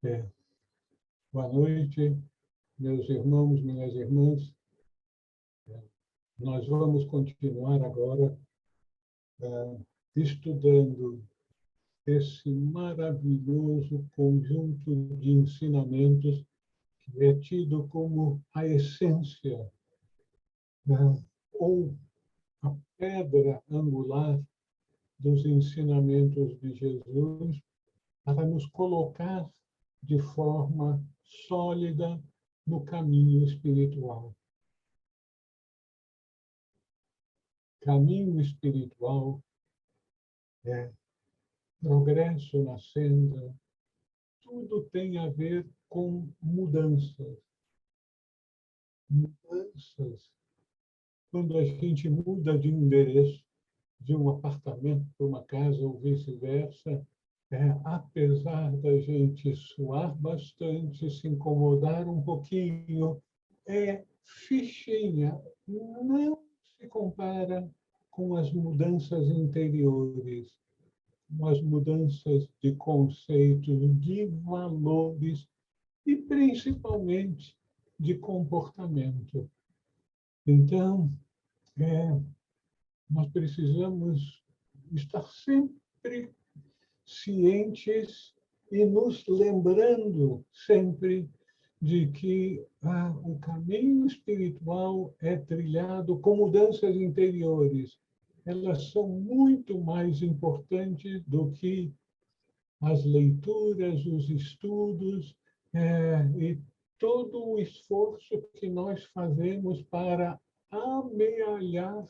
É. Boa noite, meus irmãos, minhas irmãs. Nós vamos continuar agora estudando esse maravilhoso conjunto de ensinamentos que é tido como a essência, ou a pedra angular dos ensinamentos de Jesus para nos colocar de forma sólida no caminho espiritual. Caminho espiritual é progresso na senda, tudo tem a ver com mudanças. Mudanças. Quando a gente muda de endereço, de um apartamento para uma casa ou vice-versa, apesar da gente suar bastante, se incomodar um pouquinho, é fichinha, não se compara com as mudanças interiores, com as mudanças de conceitos, de valores e, principalmente, de comportamento. Então, nós precisamos estar sempre cientes e nos lembrando sempre de que o caminho espiritual é trilhado com mudanças interiores. Elas são muito mais importantes do que as leituras, os estudos e todo o esforço que nós fazemos para amealhar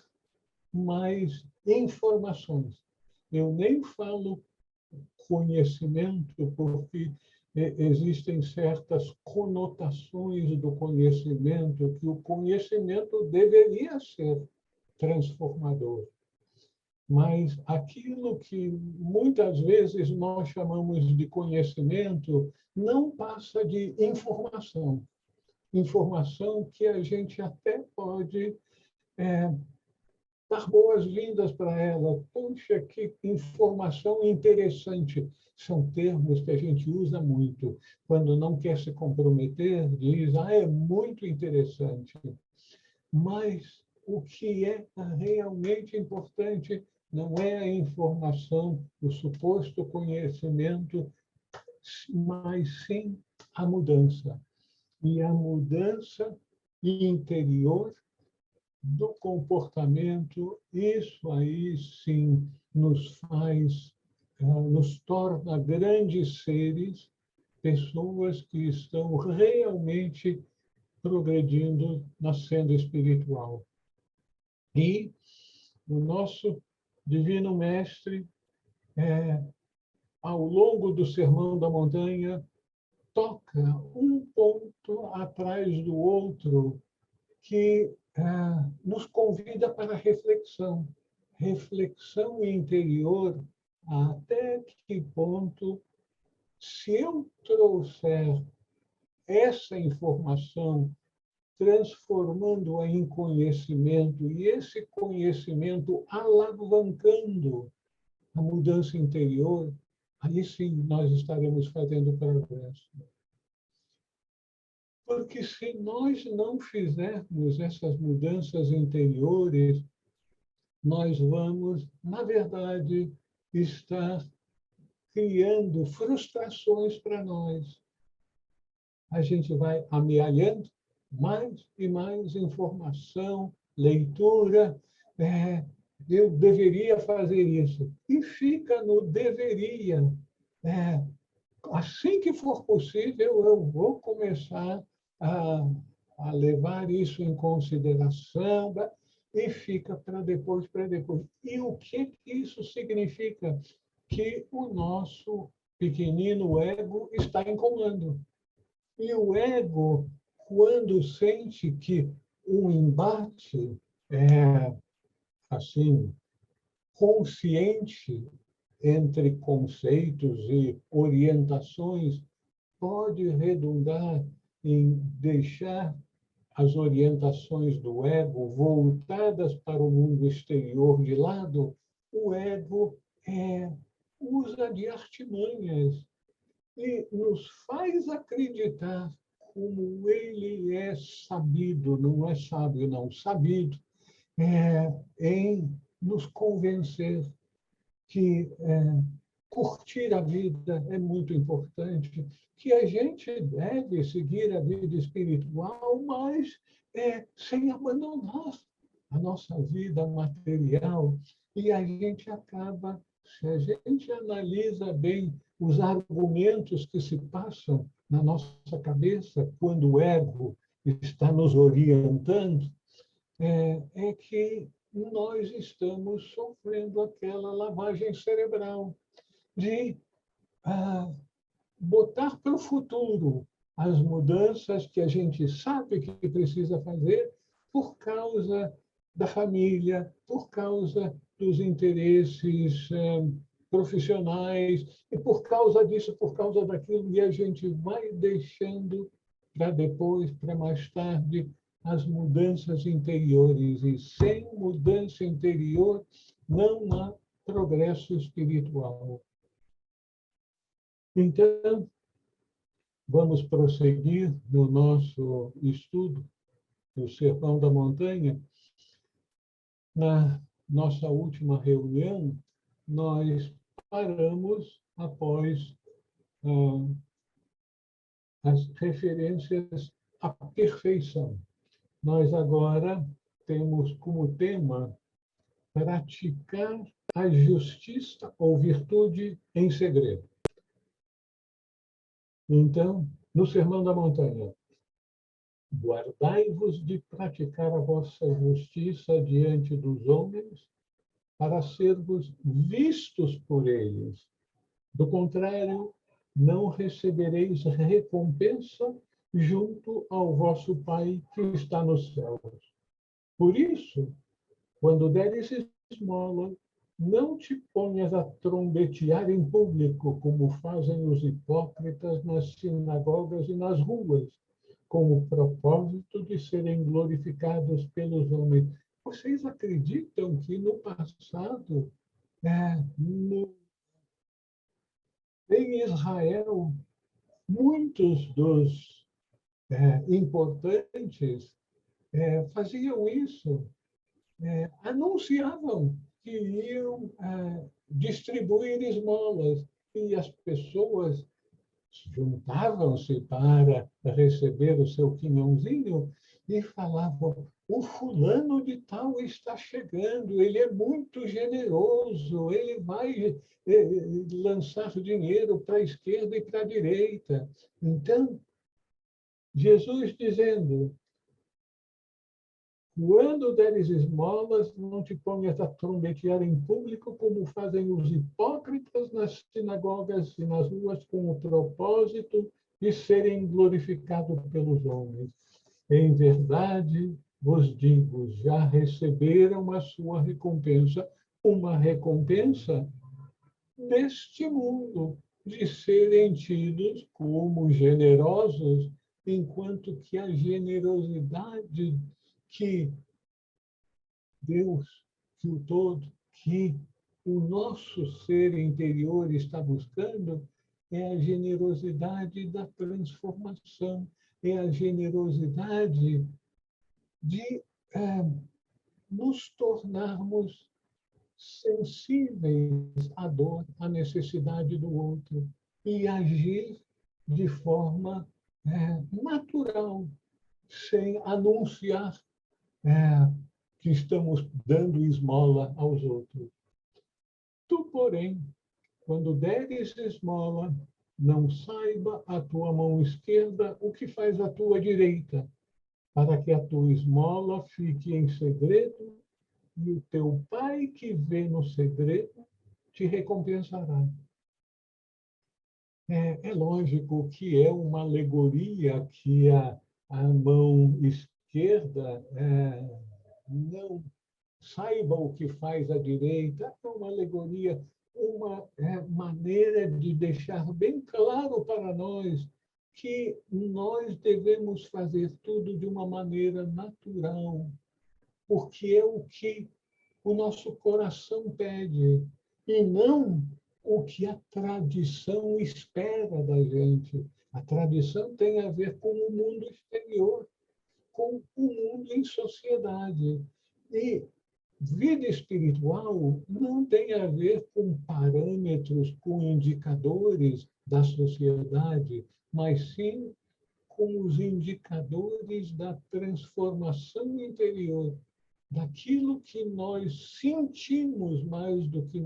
mais informações. Eu nem falo conhecimento, porque existem certas conotações do conhecimento, que o conhecimento deveria ser transformador. Mas aquilo que muitas vezes nós chamamos de conhecimento não passa de informação. Informação que a gente até pode dar boas-vindas para ela. Puxa, que informação interessante. São termos que a gente usa muito. Quando não quer se comprometer, diz, é muito interessante. Mas o que é realmente importante não é a informação, o suposto conhecimento, mas sim a mudança. E a mudança interior do comportamento, isso aí sim nos faz, nos torna grandes seres, pessoas que estão realmente progredindo na senda espiritual. E o nosso Divino Mestre, ao longo do Sermão da Montanha, toca um ponto atrás do outro que nos convida para reflexão. Reflexão interior, até que ponto, se eu trouxer essa informação, transformando-a em conhecimento, e esse conhecimento alavancando a mudança interior, aí sim nós estaremos fazendo progresso. Porque se nós não fizermos essas mudanças interiores, nós vamos, na verdade, estar criando frustrações para nós. A gente vai amealhando mais e mais informação, leitura, eu deveria fazer isso. E fica no deveria. Assim que for possível, eu vou começar a levar isso em consideração, e fica para depois, para depois. E o que isso significa? Que o nosso pequenino ego está em comando. E o ego, quando sente que um embate assim, consciente entre conceitos e orientações pode redundar em deixar as orientações do ego voltadas para o mundo exterior de lado, o ego usa de artimanhas e nos faz acreditar como ele é sabido, não é sábio, não, sabido, em nos convencer que curtir a vida é muito importante, que a gente deve seguir a vida espiritual, mas sem abandonar a nossa vida material. E a gente acaba, se a gente analisa bem os argumentos que se passam na nossa cabeça quando o ego está nos orientando, que nós estamos sofrendo aquela lavagem cerebral de botar para o futuro as mudanças que a gente sabe que precisa fazer por causa da família, por causa dos interesses profissionais, e por causa disso, por causa daquilo, e a gente vai deixando para depois, para mais tarde, as mudanças interiores. E sem mudança interior não há progresso espiritual. Então, vamos prosseguir no nosso estudo do Sermão da Montanha. Na nossa última reunião, nós paramos após as referências à perfeição. Nós agora temos como tema praticar a justiça ou virtude em segredo. Então, no Sermão da Montanha, guardai-vos de praticar a vossa justiça diante dos homens, para servos vistos por eles. Do contrário, não recebereis recompensa junto ao vosso Pai que está nos céus. Por isso, quando deres esmola, não te ponhas a trombetear em público, como fazem os hipócritas nas sinagogas e nas ruas, com o propósito de serem glorificados pelos homens. Vocês acreditam que no passado, em Israel, muitos dos importantes faziam isso, anunciavam que iam distribuir esmolas, e as pessoas juntavam-se para receber o seu quinhãozinho e falavam: o fulano de tal está chegando, ele é muito generoso, ele vai lançar dinheiro para a esquerda e para a direita. Então, Jesus dizendo: quando deres esmolas, não te ponhas a trombetear em público, como fazem os hipócritas nas sinagogas e nas ruas, com o propósito de serem glorificados pelos homens. Em verdade, vos digo, já receberam a sua recompensa, uma recompensa deste mundo, de serem tidos como generosos, enquanto que a generosidade que Deus, que o todo, que o nosso ser interior está buscando, é a generosidade da transformação, é a generosidade de nos tornarmos sensíveis à dor, à necessidade do outro, e agir de forma natural, sem anunciar que estamos dando esmola aos outros. Tu, porém, quando deres esmola, não saiba a tua mão esquerda o que faz a tua direita, para que a tua esmola fique em segredo, e o teu Pai que vê no segredo te recompensará. É lógico que é uma alegoria que a mão esquerda não saiba o que faz a direita. É uma alegoria, uma maneira de deixar bem claro para nós que nós devemos fazer tudo de uma maneira natural, porque é o que o nosso coração pede, e não o que a tradição espera da gente. A tradição tem a ver com o mundo exterior, com o mundo em sociedade. E vida espiritual não tem a ver com parâmetros, com indicadores da sociedade, mas sim com os indicadores da transformação interior, daquilo que nós sentimos mais do que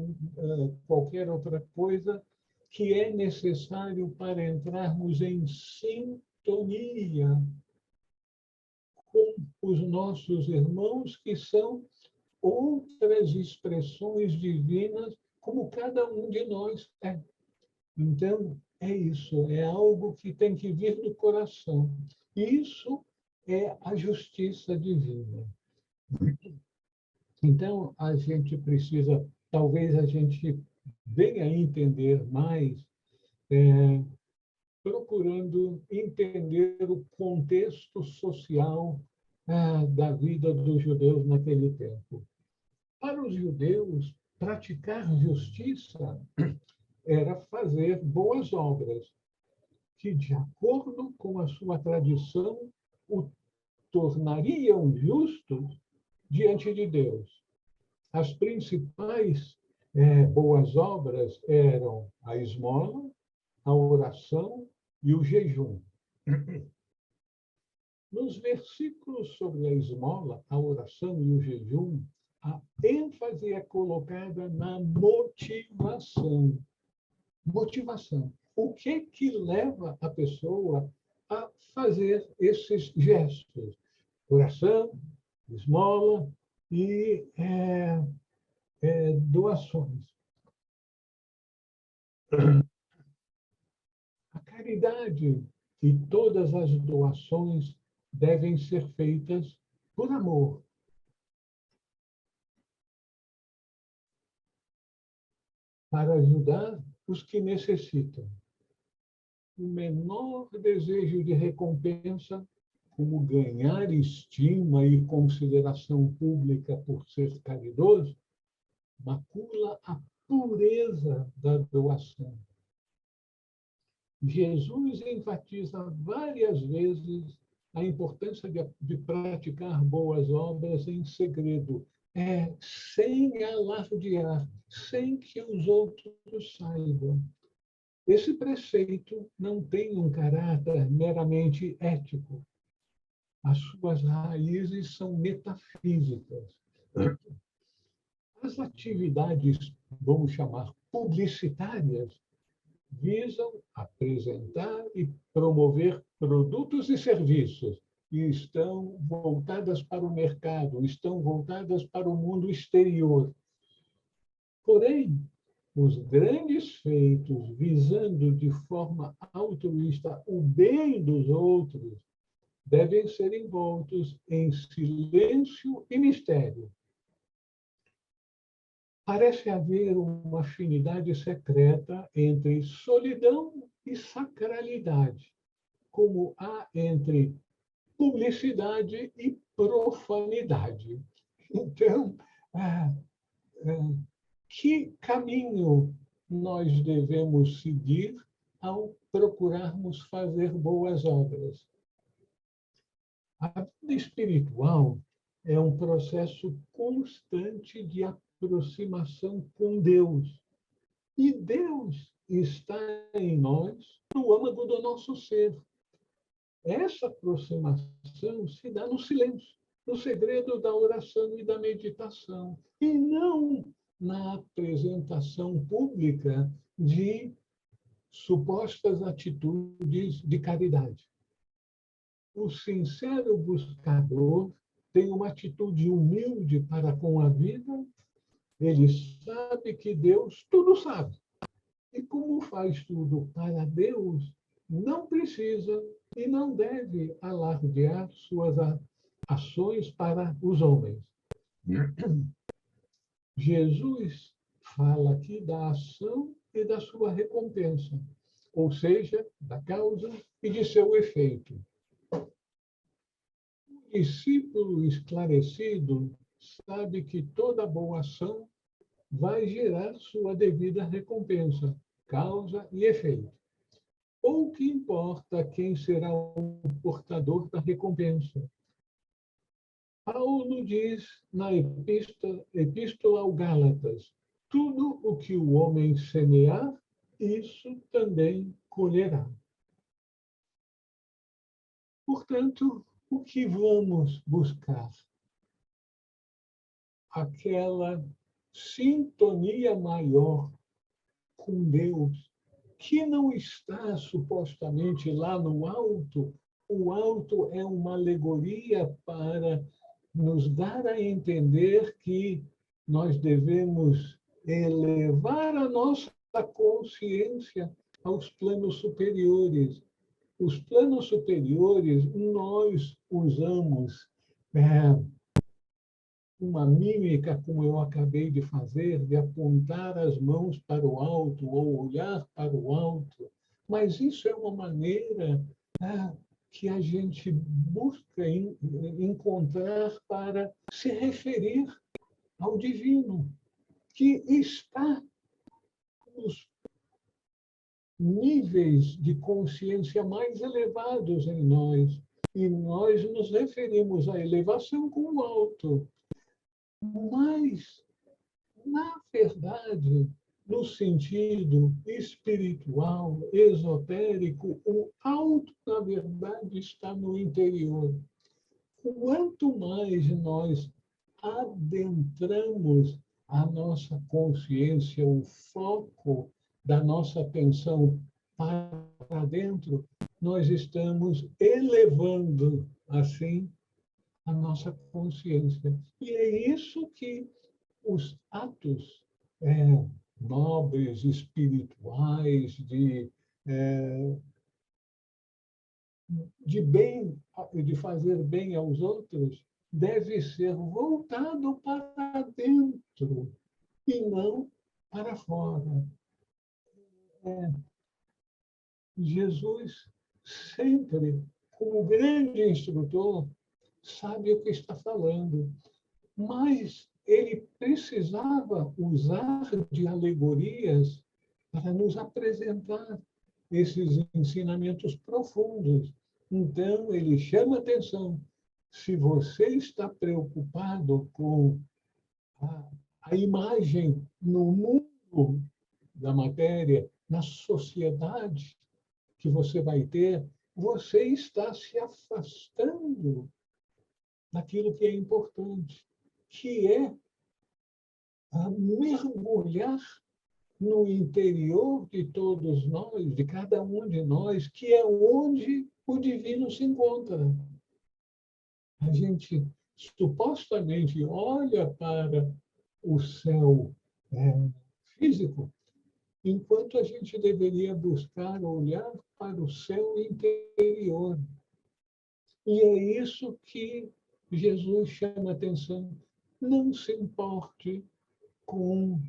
qualquer outra coisa, que é necessário para entrarmos em sintonia com os nossos irmãos, que são outras expressões divinas, como cada um de nós é. Então, é isso, é algo que tem que vir do coração. Isso é a justiça divina. Então, a gente precisa, talvez a gente venha a entender mais, procurando entender o contexto social da vida dos judeus naquele tempo. Para os judeus, praticar justiça era fazer boas obras, que, de acordo com a sua tradição, o tornariam justos diante de Deus. As principais boas obras eram a esmola, a oração e o jejum. Nos versículos sobre a esmola, a oração e o jejum, a ênfase é colocada na motivação. Motivação. O que leva a pessoa a fazer esses gestos? Oração, esmola e doações. A caridade e todas as doações devem ser feitas por amor. Para ajudar os que necessitam. O menor desejo de recompensa, como ganhar estima e consideração pública por ser caridoso, macula a pureza da doação. Jesus enfatiza várias vezes a importância de praticar boas obras em segredo, sem alardear, sem que os outros saibam. Esse preceito não tem um caráter meramente ético. As suas raízes são metafísicas. As atividades, vamos chamar, publicitárias, visam apresentar e promover produtos e serviços que estão voltadas para o mercado, estão voltadas para o mundo exterior. Porém, os grandes feitos visando de forma altruísta o bem dos outros devem ser envoltos em silêncio e mistério. Parece haver uma afinidade secreta entre solidão e sacralidade, como há entre publicidade e profanidade. Então, que caminho nós devemos seguir ao procurarmos fazer boas obras? A vida espiritual é um processo constante de aproximação com Deus. E Deus está em nós, no âmago do nosso ser. Essa aproximação se dá no silêncio, no segredo da oração e da meditação, e não na apresentação pública de supostas atitudes de caridade. O sincero buscador tem uma atitude humilde para com a vida. Ele sabe que Deus tudo sabe. E como faz tudo para Deus, não precisa e não deve alardear suas ações para os homens. Jesus fala aqui da ação e da sua recompensa, ou seja, da causa e de seu efeito. O discípulo esclarecido sabe que toda boa ação vai gerar sua devida recompensa, causa e efeito. Pouco importa quem será o portador da recompensa. Paulo diz na Epístola aos Gálatas: tudo o que o homem semear, isso também colherá. Portanto, o que vamos buscar? Aquela sintonia maior com Deus, que não está supostamente lá no alto. O alto é uma alegoria para nos dar a entender que nós devemos elevar a nossa consciência aos planos superiores. Os planos superiores, nós usamos uma mímica, como eu acabei de fazer, de apontar as mãos para o alto ou olhar para o alto, mas isso é uma maneira que a gente busca encontrar para se referir ao divino, que está nos níveis de consciência mais elevados em nós. E nós nos referimos à elevação como alto. Mas, na verdade, no sentido espiritual, esotérico, o alto, na verdade, está no interior. Quanto mais nós adentramos a nossa consciência, o foco da nossa atenção para dentro, nós estamos elevando, assim, a nossa consciência. E é isso que os atos nobres, espirituais, de bem, de fazer bem aos outros, deve ser voltado para dentro e não para fora. Jesus sempre, como grande instrutor, sabe o que está falando, mas ele precisava usar de alegorias para nos apresentar esses ensinamentos profundos. Então, ele chama atenção. Se você está preocupado com a imagem no mundo da matéria, na sociedade que você vai ter, você está se afastando daquilo que é importante, que é mergulhar no interior de todos nós, de cada um de nós, que é onde o divino se encontra. A gente supostamente olha para o céu físico, enquanto a gente deveria buscar olhar para o céu interior. E é isso que Jesus chama atenção. Não se importe com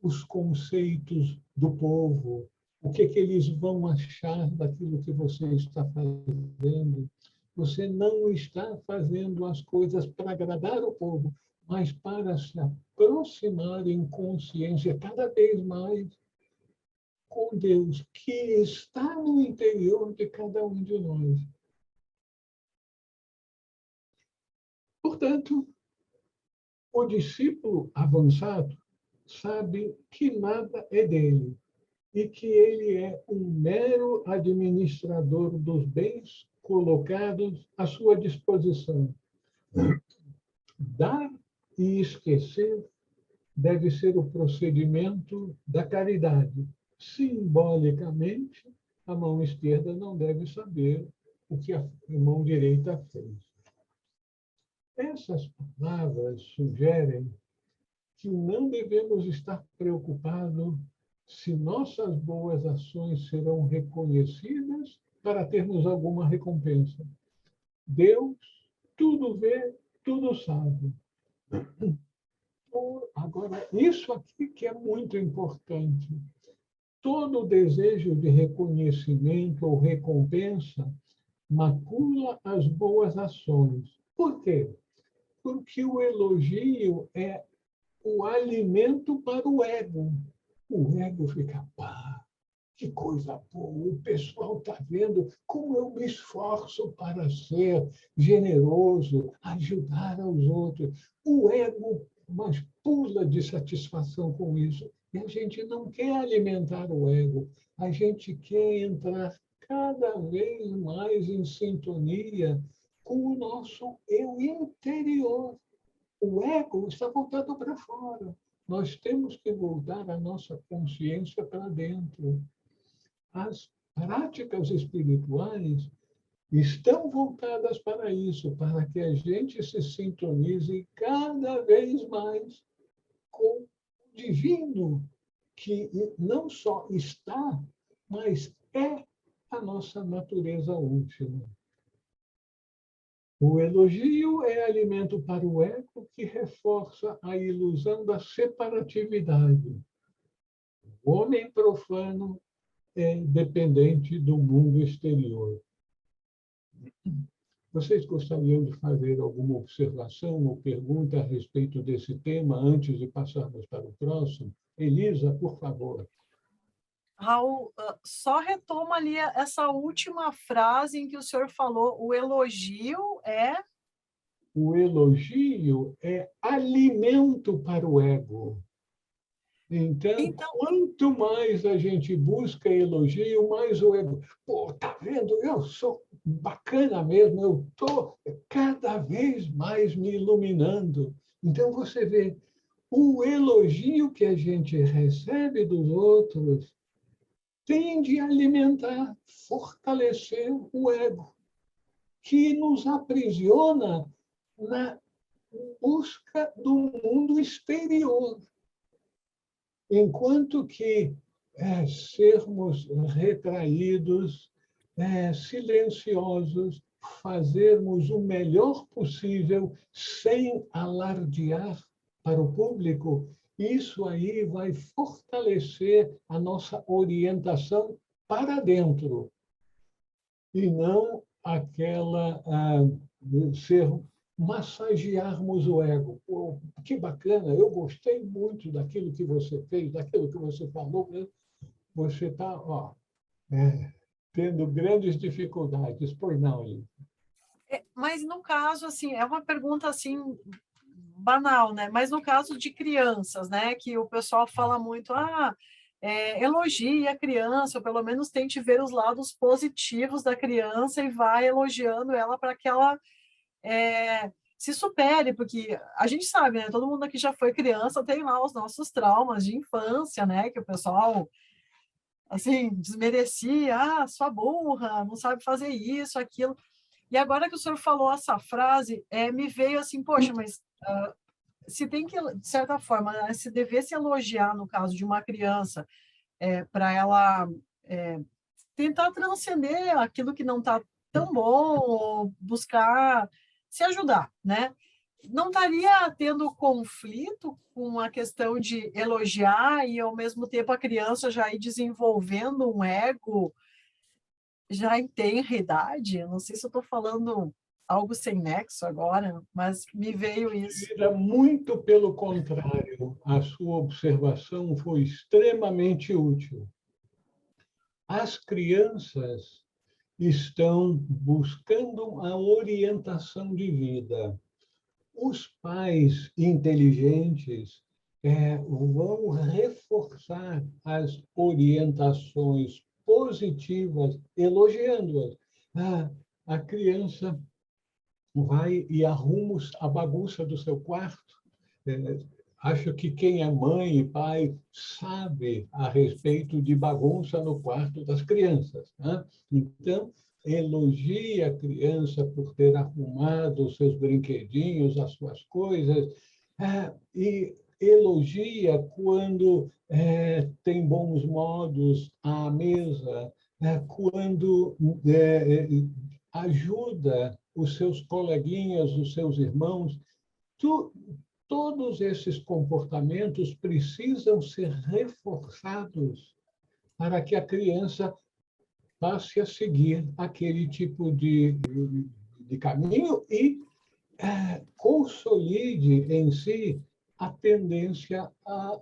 os conceitos do povo, o que eles vão achar daquilo que você está fazendo. Você não está fazendo as coisas para agradar o povo, mas para se aproximar em consciência cada vez mais com Deus, que está no interior de cada um de nós. Portanto, o discípulo avançado sabe que nada é dele e que ele é um mero administrador dos bens colocados à sua disposição. Dar e esquecer deve ser o procedimento da caridade. Simbolicamente, a mão esquerda não deve saber o que a mão direita fez. Essas palavras sugerem que não devemos estar preocupados se nossas boas ações serão reconhecidas para termos alguma recompensa. Deus tudo vê, tudo sabe. Agora, isso aqui que é muito importante. Todo desejo de reconhecimento ou recompensa macula as boas ações. Por quê? Porque o elogio é o alimento para o ego. O ego fica, pá, que coisa boa, o pessoal está vendo como eu me esforço para ser generoso, ajudar aos outros. O ego, mas pula de satisfação com isso. E a gente não quer alimentar o ego, a gente quer entrar cada vez mais em sintonia com o nosso eu interior. O ego está voltado para fora. Nós temos que voltar a nossa consciência para dentro. As práticas espirituais estão voltadas para isso, para que a gente se sintonize cada vez mais com o divino, que não só está, mas é a nossa natureza última. O elogio é alimento para o ego que reforça a ilusão da separatividade. O homem profano é dependente do mundo exterior. Vocês gostariam de fazer alguma observação ou pergunta a respeito desse tema antes de passarmos para o próximo? Elisa, por favor. Raul, só retoma ali essa última frase em que o senhor falou, o elogio é... O elogio é alimento para o ego. Então, quanto mais a gente busca elogio, mais o ego. Pô, tá vendo? Eu sou bacana mesmo, eu estou cada vez mais me iluminando. Então, você vê, o elogio que a gente recebe dos outros tende a alimentar, fortalecer o ego, que nos aprisiona na busca do mundo exterior. Enquanto que sermos retraídos, silenciosos, fazermos o melhor possível sem alardear para o público, isso aí vai fortalecer a nossa orientação para dentro e não aquela ser massagearmos o ego. Pô, que bacana, eu gostei muito daquilo que você fez, daquilo que você falou. Você está tendo grandes dificuldades. Pois não, Elisa? Mas no caso, assim, é uma pergunta assim banal, né? Mas no caso de crianças, né, que o pessoal fala muito, elogie a criança, ou pelo menos tente ver os lados positivos da criança e vai elogiando ela para que ela se supere, porque a gente sabe, né? Todo mundo aqui já foi criança, tem lá os nossos traumas de infância, né? Que o pessoal, assim, desmerecia, sua burra, não sabe fazer isso, aquilo. E agora que o senhor falou essa frase, me veio assim, poxa, mas se tem que, de certa forma, né, se devesse elogiar, no caso de uma criança, para ela tentar transcender aquilo que não está tão bom, ou buscar se ajudar, né? Não estaria tendo conflito com a questão de elogiar e, ao mesmo tempo, a criança já ir desenvolvendo um ego já em tenra idade? Não sei se eu estou falando algo sem nexo agora, mas me veio isso. Muito pelo contrário, a sua observação foi extremamente útil. As crianças estão buscando a orientação de vida. Os pais inteligentes vão reforçar as orientações positivas, elogiando-as. A criança vai e arruma a bagunça do seu quarto. Acho que quem é mãe e pai sabe a respeito de bagunça no quarto das crianças, né? Então, elogie a criança por ter arrumado os seus brinquedinhos, as suas coisas, e elogia quando tem bons modos à mesa, quando ajuda os seus coleguinhas, os seus irmãos. Todos esses comportamentos precisam ser reforçados para que a criança passe a seguir aquele tipo de caminho e consolide em si a tendência a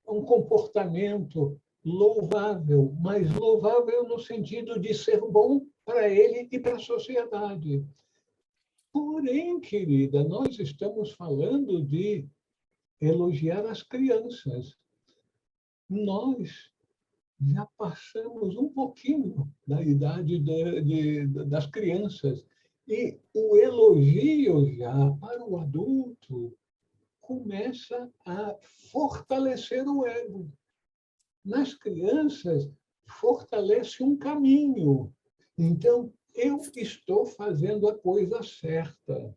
um comportamento louvável, mas louvável no sentido de ser bom para ele e para a sociedade. Porém, querida, nós estamos falando de elogiar as crianças. Nós já passamos um pouquinho da idade das crianças. E o elogio já para o adulto começa a fortalecer o ego. Nas crianças, fortalece um caminho. Então, eu estou fazendo a coisa certa.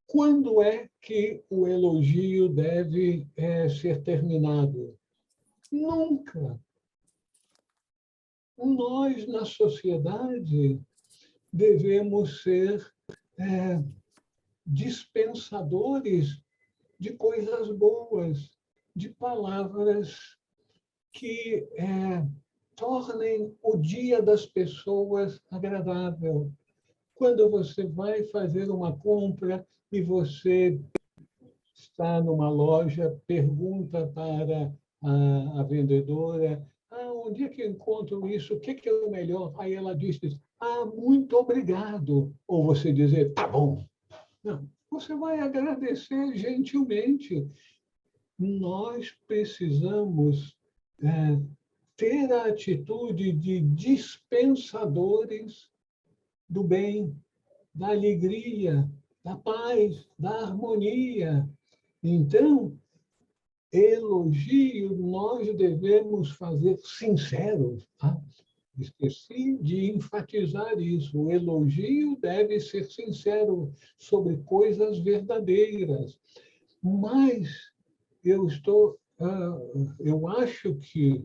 Quando é que o elogio deve ser terminado? Nunca. Nós, na sociedade, devemos ser dispensadores de coisas boas, de palavras que tornem o dia das pessoas agradável. Quando você vai fazer uma compra e você está numa loja, pergunta para a vendedora: onde é que eu encontro isso? O que é o melhor? Aí ela diz: muito obrigado. Ou você dizer: tá bom. Não, você vai agradecer gentilmente. Nós precisamos ter a atitude de dispensadores do bem, da alegria, da paz, da harmonia. Então, elogio nós devemos fazer sinceros. Tá? Esqueci de enfatizar isso. O elogio deve ser sincero sobre coisas verdadeiras. Mas eu acho que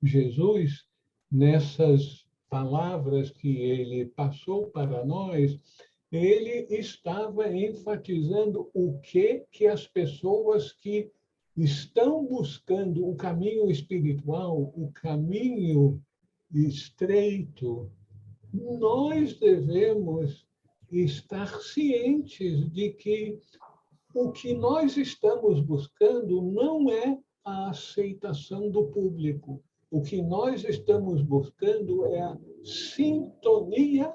Jesus, nessas palavras que ele passou para nós, ele estava enfatizando o que as pessoas que estão buscando o caminho espiritual, o caminho estreito, nós devemos estar cientes de que o que nós estamos buscando não é a aceitação do público. O que nós estamos buscando é a sintonia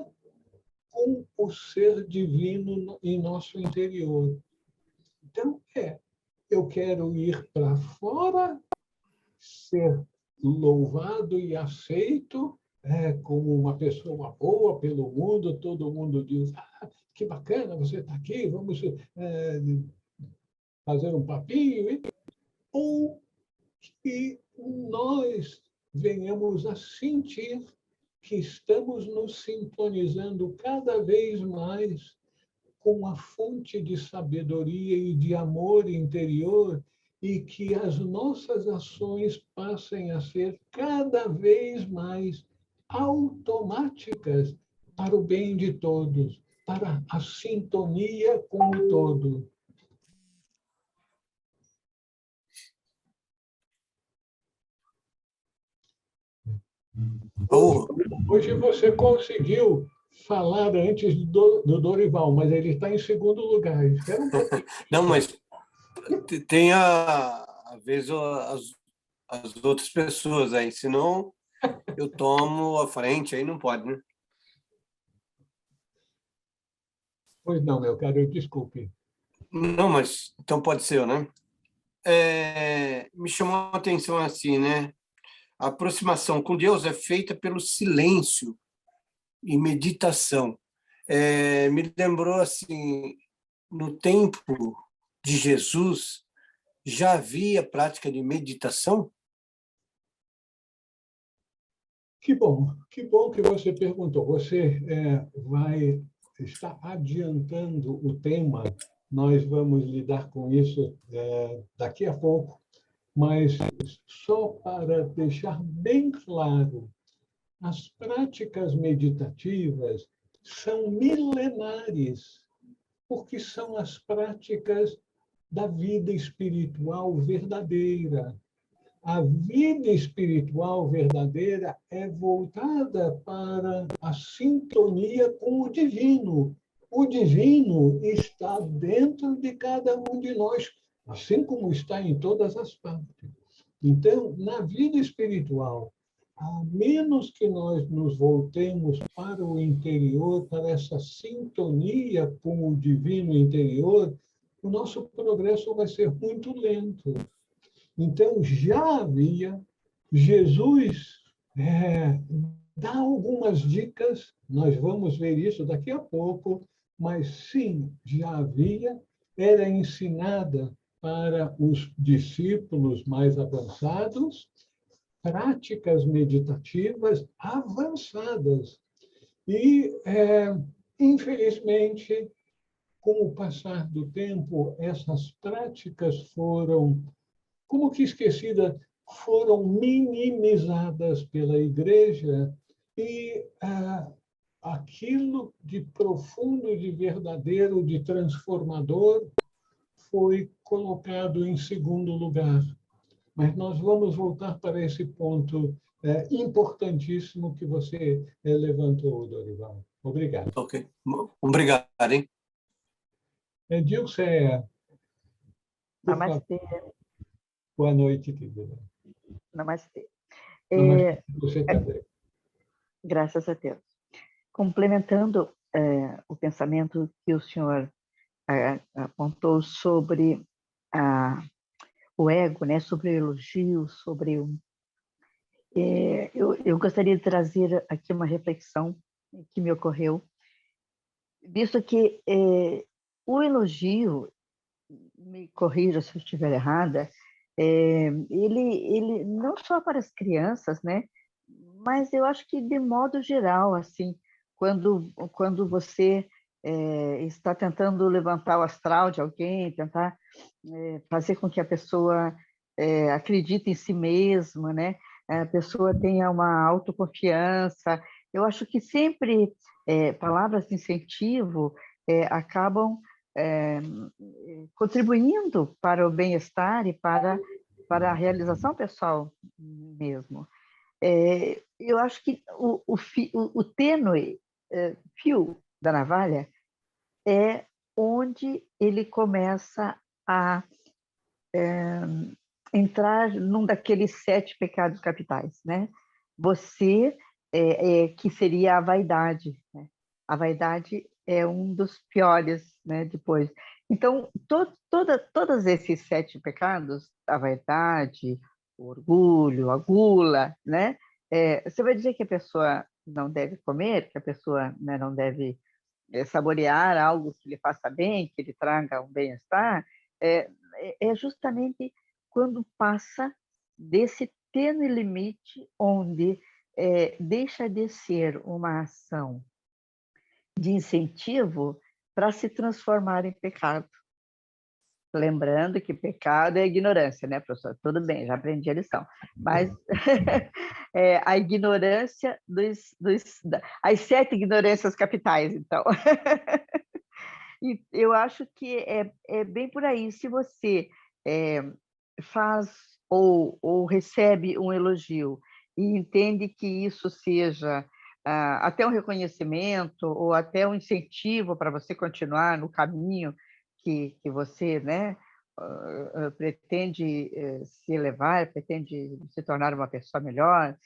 com o ser divino em nosso interior. Então, eu quero ir para fora, ser louvado e aceito como uma pessoa boa pelo mundo, todo mundo diz: que bacana, você está aqui, vamos fazer um papinho, ou que nós venhamos a sentir que estamos nos sintonizando cada vez mais com a fonte de sabedoria e de amor interior e que as nossas ações passem a ser cada vez mais automáticas para o bem de todos, para a sintonia com o todo. Hoje você conseguiu falar antes do Dorival, mas ele está em segundo lugar. Espera um pouquinho. Não, mas tem às vezes as outras pessoas aí, senão eu tomo a frente, aí não pode, né? Pois não, meu caro, desculpe. Não, mas então pode ser, né? Me chamou a atenção assim, né? A aproximação com Deus é feita pelo silêncio e meditação. Me lembrou assim, no tempo de Jesus, já havia prática de meditação? Que bom que você perguntou. Você vai estar adiantando o tema. Nós vamos lidar com isso daqui a pouco, mas só para deixar bem claro, as práticas meditativas são milenares, porque são as práticas da vida espiritual verdadeira. A vida espiritual verdadeira é voltada para a sintonia com o divino, o divino está dentro de cada um de nós, assim como está em todas as partes. Então, na vida espiritual, a menos que nós nos voltemos para o interior, para essa sintonia com o divino interior, o nosso progresso vai ser muito lento. Então, já havia, Jesus dá algumas dicas, nós vamos ver isso daqui a pouco, mas sim, já havia, era ensinada para os discípulos mais avançados, práticas meditativas avançadas. E, infelizmente, com o passar do tempo, essas práticas foram, como que esquecidas, foram minimizadas pela Igreja e aquilo de profundo, de verdadeiro, de transformador foi colocado em segundo lugar. Mas nós vamos voltar para esse ponto importantíssimo que você levantou, Dorival. Obrigado. Ok. Obrigado, hein? Dilceia, por favor. Namastê. Boa noite, querida. Namastê. Namastê, você também. Graças a Deus. Complementando o pensamento que o senhor apontou sobre o ego, né, sobre o elogio, sobre eu gostaria de trazer aqui uma reflexão que me ocorreu, visto que o elogio, me corrija se eu estiver errada, ele não só para as crianças, né, mas eu acho que de modo geral, assim, quando você está tentando levantar o astral de alguém, tentar fazer com que a pessoa acredite em si mesma, né? A pessoa tenha uma autoconfiança. Eu acho que sempre palavras de incentivo acabam contribuindo para o bem-estar e para a realização pessoal mesmo. Eu acho que o tênue fio da navalha é onde ele começa a entrar num daqueles 7 pecados capitais, né? Você, que seria a vaidade, né? A vaidade é um dos piores, né? Depois. Então, todos esses 7 pecados, a vaidade, o orgulho, a gula, né? Você vai dizer que a pessoa não deve comer, que a pessoa, né, não deve saborear algo que lhe faça bem, que lhe traga um bem-estar, é justamente quando passa desse tênue limite onde deixa de ser uma ação de incentivo para se transformar em pecado. Lembrando que pecado é ignorância, né, professor? Tudo bem, já aprendi a lição. Mas a ignorância as 7 ignorâncias capitais, então. E eu acho que é bem por aí. Se você faz ou recebe um elogio e entende que isso seja até um reconhecimento ou até um incentivo para você continuar no caminho que você, né, pretende se elevar, pretende se tornar uma pessoa melhor,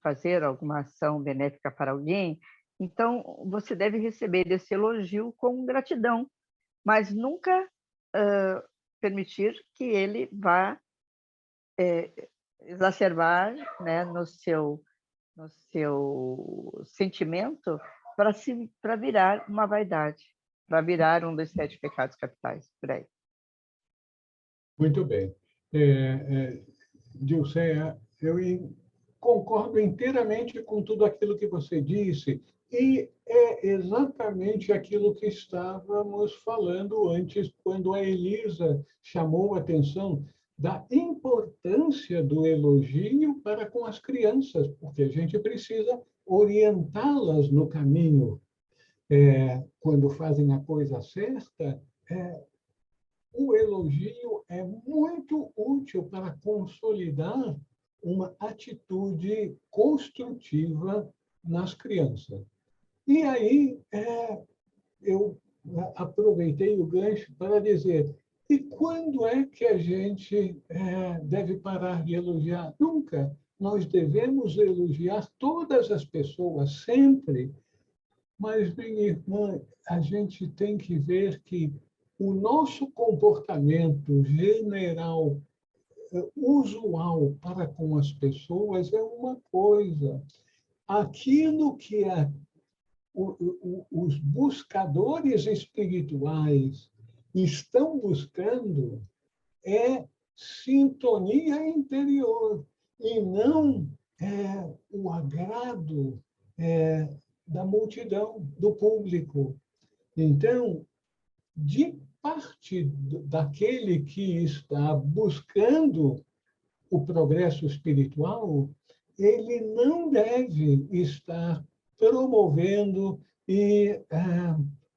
fazer alguma ação benéfica para alguém, então você deve receber esse elogio com gratidão, mas nunca permitir que ele vá exacerbar, né, no seu sentimento para virar uma vaidade, para virar um dos 7 pecados capitais, por aí. Muito bem. Dilceia, eu concordo inteiramente com tudo aquilo que você disse, e é exatamente aquilo que estávamos falando antes, quando a Elisa chamou a atenção da importância do elogio para com as crianças, porque a gente precisa orientá-las no caminho. Quando fazem a coisa certa, o elogio é muito útil para consolidar uma atitude construtiva nas crianças. E aí, eu aproveitei o gancho para dizer, e quando é que a gente deve parar de elogiar? Nunca. Nós devemos elogiar todas as pessoas, sempre. Mas, minha irmã, a gente tem que ver que o nosso comportamento general, usual para com as pessoas é uma coisa. Aquilo que os buscadores espirituais estão buscando é sintonia interior e não o agrado da multidão, do público. Então, de parte daquele que está buscando o progresso espiritual, ele não deve estar promovendo e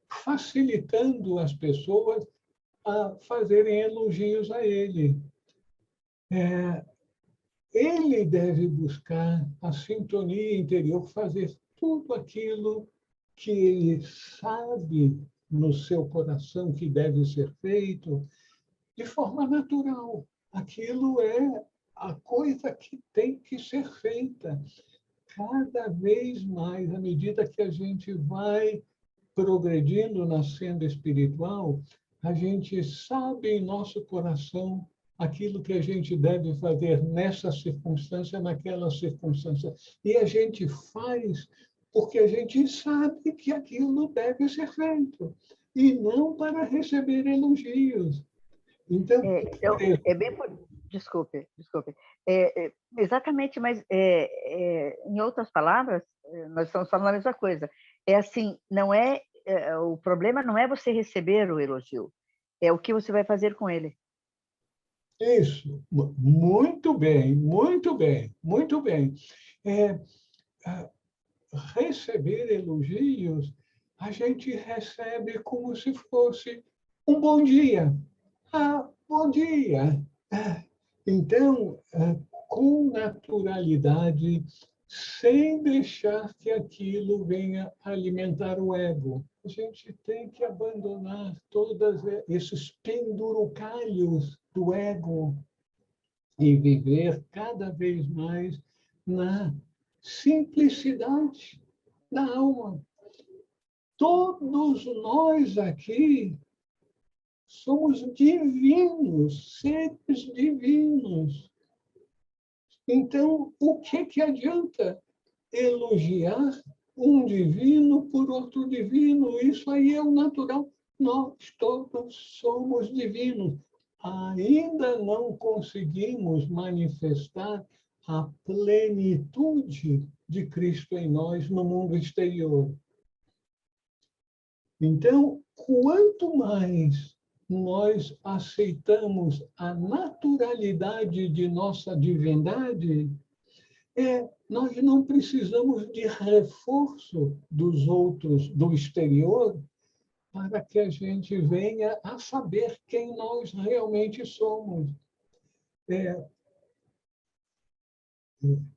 facilitando as pessoas a fazerem elogios a ele. Ele deve buscar a sintonia interior, fazer tudo aquilo que ele sabe no seu coração que deve ser feito de forma natural. Aquilo é a coisa que tem que ser feita. Cada vez mais, à medida que a gente vai progredindo na senda espiritual, a gente sabe em nosso coração aquilo que a gente deve fazer nessa circunstância, naquela circunstância. E a gente faz porque a gente sabe que aquilo deve ser feito, e não para receber elogios. Então, Então, é bem por... Desculpe. Exatamente, mas em outras palavras, nós estamos falando a mesma coisa. É assim, não é o problema não é você receber o elogio, é o que você vai fazer com ele. isso, muito bem, muito bem, muito bem. Receber elogios, a gente recebe como se fosse um bom dia. Ah, bom dia. Então, com naturalidade, sem deixar que aquilo venha alimentar o ego. A gente tem que abandonar todos esses penduricalhos do ego e viver cada vez mais na simplicidade da alma. Todos nós aqui somos divinos, seres divinos. Então, o que adianta elogiar um divino por outro divino? Isso aí é o natural. Nós todos somos divinos. Ainda não conseguimos manifestar a plenitude de Cristo em nós no mundo exterior. Então, quanto mais nós aceitamos a naturalidade de nossa divindade, nós não precisamos de reforço dos outros, do exterior, para que a gente venha a saber quem nós realmente somos.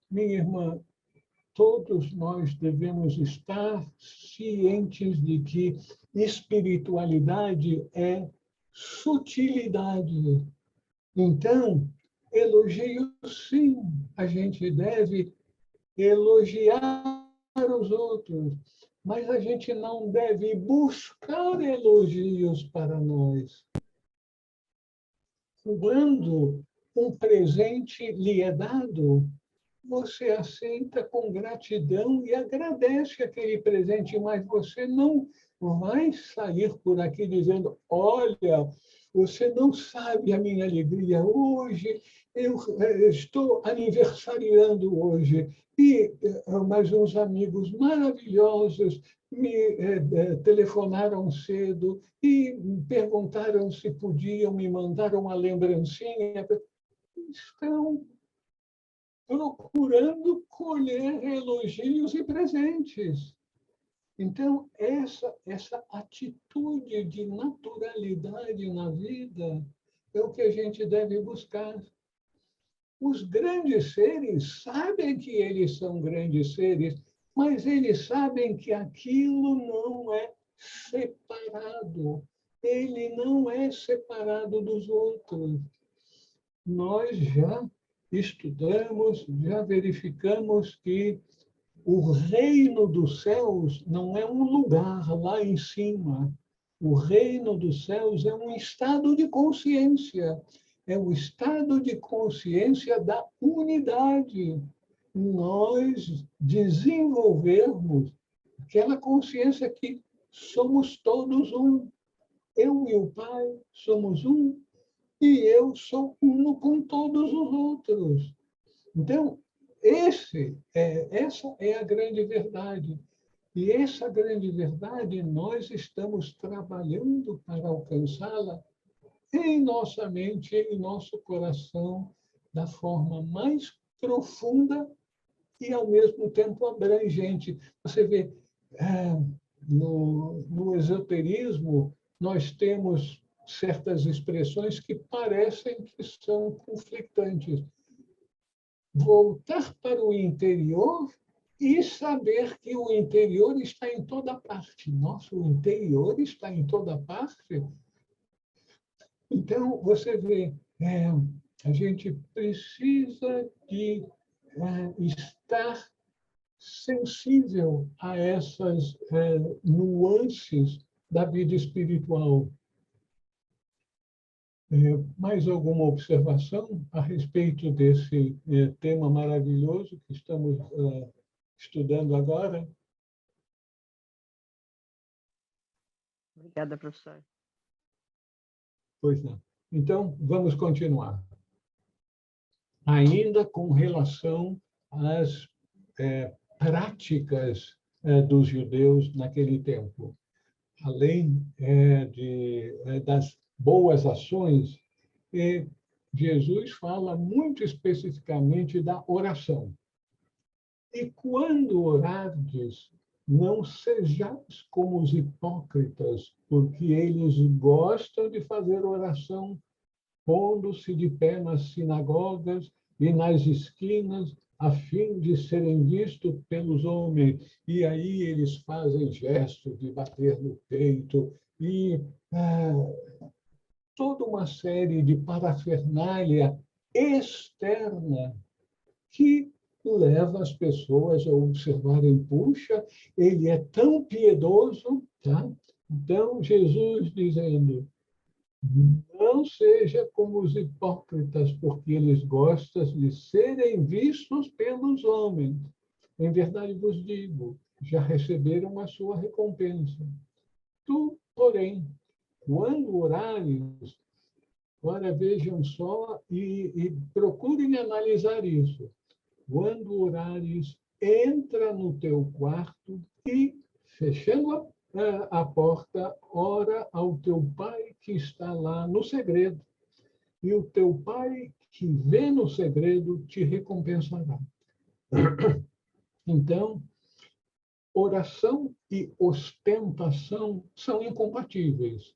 Minha irmã, todos nós devemos estar cientes de que espiritualidade é sutilidade. Então, elogio, sim, a gente deve elogiar os outros, mas a gente não deve buscar elogios para nós. Quando um presente lhe é dado, você aceita com gratidão e agradece aquele presente, mas você não vai sair por aqui dizendo: olha, você não sabe a minha alegria hoje, eu estou aniversariando hoje, e mais uns amigos maravilhosos me telefonaram cedo e perguntaram se podiam me mandar uma lembrancinha. Estão procurando colher elogios e presentes. Então, essa atitude de naturalidade na vida é o que a gente deve buscar. Os grandes seres sabem que eles são grandes seres, mas eles sabem que aquilo não é separado. Ele não é separado dos outros. Nós já estudamos, já verificamos que o reino dos céus não é um lugar lá em cima. O reino dos céus é um estado de consciência. É o estado de consciência da unidade. Nós desenvolvermos aquela consciência que somos todos um. Eu e o Pai somos um, e eu sou uno com todos os outros. Então, essa é a grande verdade. E essa grande verdade nós estamos trabalhando para alcançá-la em nossa mente, em nosso coração, da forma mais profunda e, ao mesmo tempo, abrangente. Você vê, no esoterismo, nós temos certas expressões que parecem que são conflitantes. Voltar para o interior e saber que o interior está em toda parte. Nossa, o interior está em toda parte. Então, você vê, a gente precisa de estar sensível a essas nuances da vida espiritual. Mais alguma observação a respeito desse tema maravilhoso que estamos estudando agora? Obrigada, professor. Pois não. Então, vamos continuar. Ainda com relação às práticas dos judeus naquele tempo. Além das boas ações, Jesus fala muito especificamente da oração. E quando orardes, não sejais como os hipócritas, porque eles gostam de fazer oração, pondo-se de pé nas sinagogas e nas esquinas, a fim de serem vistos pelos homens. E aí eles fazem gestos de bater no peito e toda uma série de parafernália externa que leva as pessoas a observarem, puxa, ele é tão piedoso, tá? Então, Jesus dizendo, não seja como os hipócritas, porque eles gostam de serem vistos pelos homens. Em verdade vos digo, já receberam a sua recompensa. Tu, porém, quando orares, agora vejam só e procurem analisar isso. Quando orares, entra no teu quarto e, fechando a porta, ora ao teu Pai que está lá no segredo. E o teu Pai que vê no segredo te recompensará. Então, oração e ostentação são incompatíveis.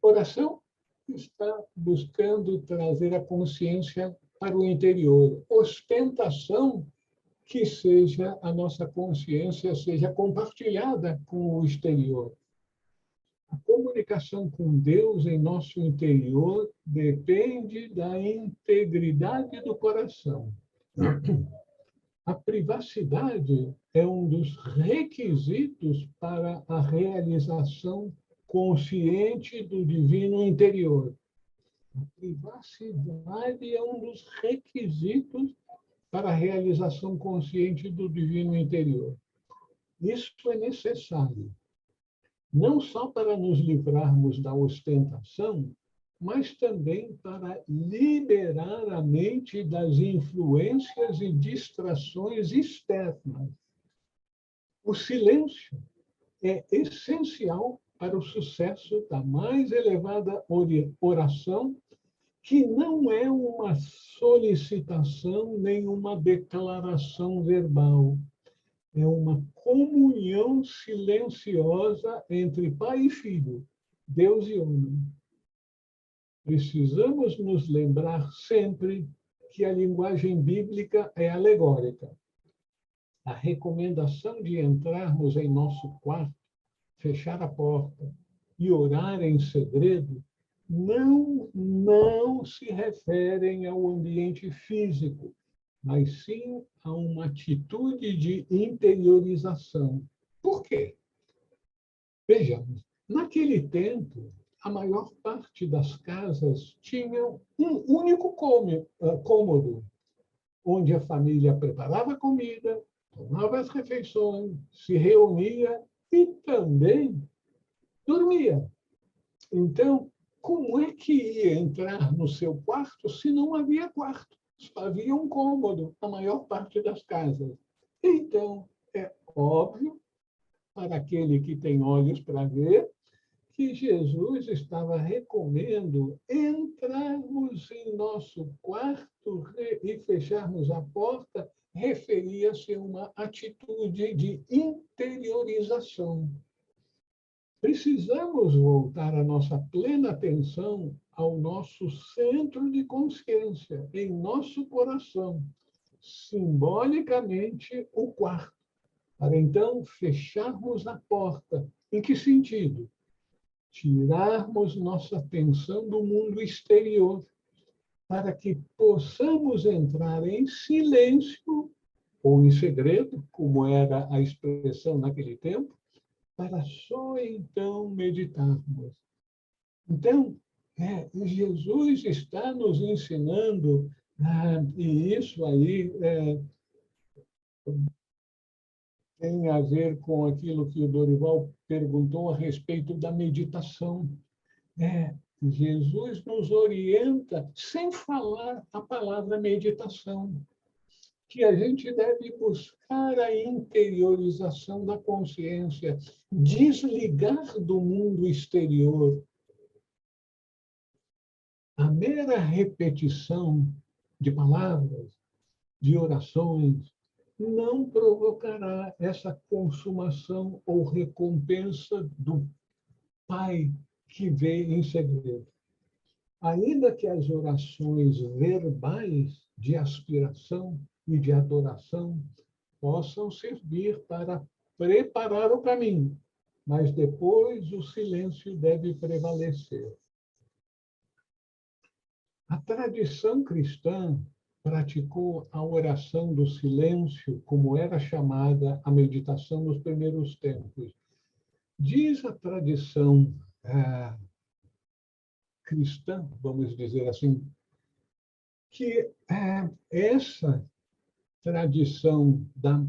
Oração está buscando trazer a consciência para o interior. Ostentação, que seja a nossa consciência seja compartilhada com o exterior. A comunicação com Deus em nosso interior depende da integridade do coração. A privacidade é um dos requisitos para a realização consciente do divino interior. A privacidade é um dos requisitos para a realização consciente do divino interior. Isso é necessário, não só para nos livrarmos da ostentação, mas também para liberar a mente das influências e distrações externas. O silêncio é essencial para o sucesso da mais elevada oração, que não é uma solicitação nem uma declaração verbal. É uma comunhão silenciosa entre pai e filho, Deus e homem. Precisamos nos lembrar sempre que a linguagem bíblica é alegórica. A recomendação de entrarmos em nosso quarto, fechar a porta e orar em segredo não se referem ao ambiente físico, mas sim a uma atitude de interiorização. Por quê? Vejamos, naquele tempo, a maior parte das casas tinham um único cômodo, onde a família preparava comida, tomava as refeições, se reunia e também dormia. Então, como é que ia entrar no seu quarto se não havia quarto? Só havia um cômodo, a maior parte das casas. Então, é óbvio, para aquele que tem olhos para ver, que Jesus estava recomendando entrarmos em nosso quarto e fecharmos a porta, referia-se a uma atitude de interiorização. Precisamos voltar a nossa plena atenção ao nosso centro de consciência, em nosso coração, simbolicamente o quarto, para então fecharmos a porta. Em que sentido? Tirarmos nossa atenção do mundo exterior, para que possamos entrar em silêncio ou em segredo, como era a expressão naquele tempo, para só então meditarmos. Então, Jesus está nos ensinando, e isso aí tem a ver com aquilo que o Dorival perguntou a respeito da meditação. Jesus nos orienta, sem falar a palavra meditação, que a gente deve buscar a interiorização da consciência, desligar do mundo exterior. A mera repetição de palavras, de orações, não provocará essa consumação ou recompensa do Pai que vê em segredo. Ainda que as orações verbais de aspiração e de adoração possam servir para preparar o caminho, mas depois o silêncio deve prevalecer. A tradição cristã praticou a oração do silêncio, como era chamada a meditação nos primeiros tempos. Diz a tradição cristã, vamos dizer assim, que essa tradição da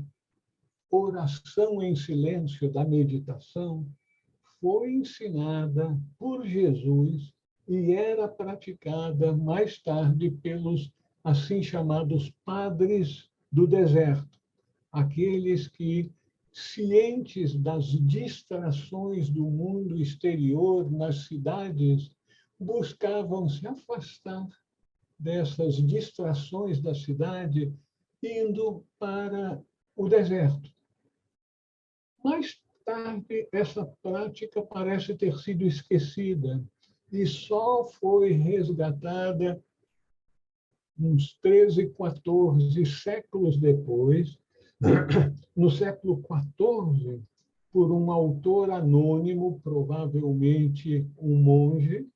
oração em silêncio, da meditação, foi ensinada por Jesus e era praticada mais tarde pelos assim chamados padres do deserto, aqueles que, cientes das distrações do mundo exterior nas cidades, buscavam se afastar dessas distrações da cidade, indo para o deserto. Mais tarde, essa prática parece ter sido esquecida e só foi resgatada uns 13, 14 séculos depois, no século XIV, por um autor anônimo, provavelmente um monge,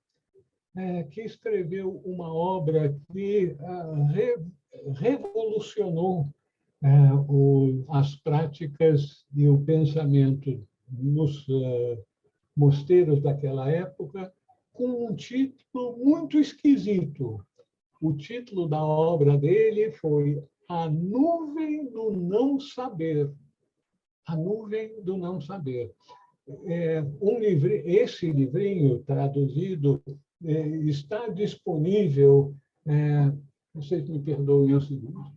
que escreveu uma obra que revolucionou as práticas e o pensamento nos mosteiros daquela época, com um título muito esquisito. O título da obra dele foi A Nuvem do Não Saber. A Nuvem do Não Saber. Esse livrinho traduzido está disponível. Vocês me perdoem um segundo.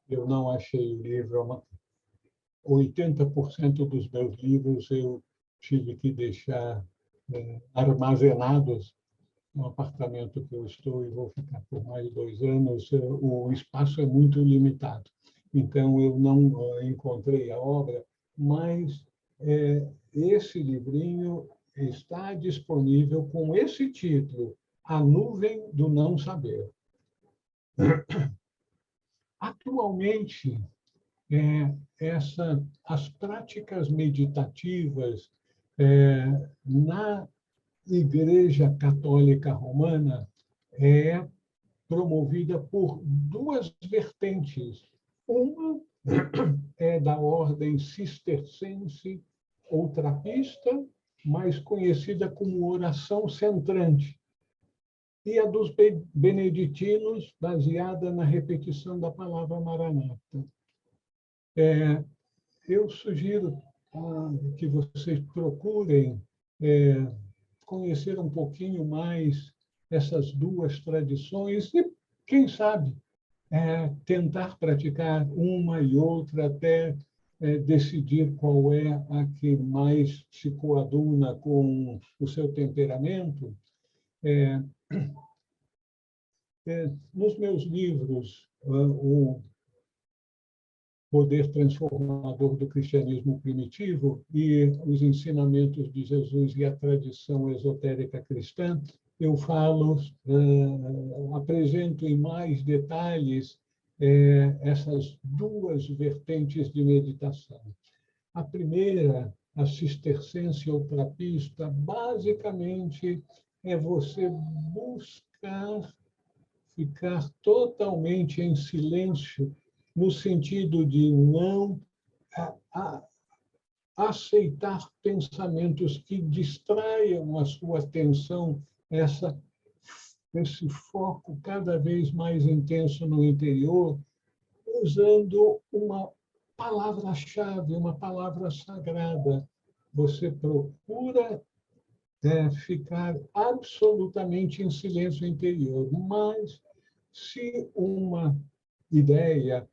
Eu não achei o livro. 80% dos meus livros eu tive que deixar armazenados no apartamento que eu estou e vou ficar por mais 2 anos, o espaço é muito limitado. Então, eu não encontrei a obra, mas esse livrinho está disponível com esse título, A Nuvem do Não Saber. Atualmente, as práticas meditativas na Igreja Católica Romana é promovida por 2 vertentes. Uma é da ordem cistercense ou trapista, mais conhecida como oração centrante, e a dos beneditinos, baseada na repetição da palavra Maranata. Eu sugiro que vocês procurem conhecer um pouquinho mais essas 2 tradições e, quem sabe, tentar praticar uma e outra até decidir qual é a que mais se coaduna com o seu temperamento. Nos meus livros, o Poder Transformador do Cristianismo Primitivo e os Ensinamentos de Jesus e a Tradição Esotérica Cristã, eu falo, apresento em mais detalhes essas 2 vertentes de meditação. A primeira, a cistercense ou trapista, basicamente é você buscar ficar totalmente em silêncio, no sentido de não aceitar pensamentos que distraiam a sua atenção, esse foco cada vez mais intenso no interior, usando uma palavra-chave, uma palavra sagrada. Você procura ficar absolutamente em silêncio interior, mas se uma ideia,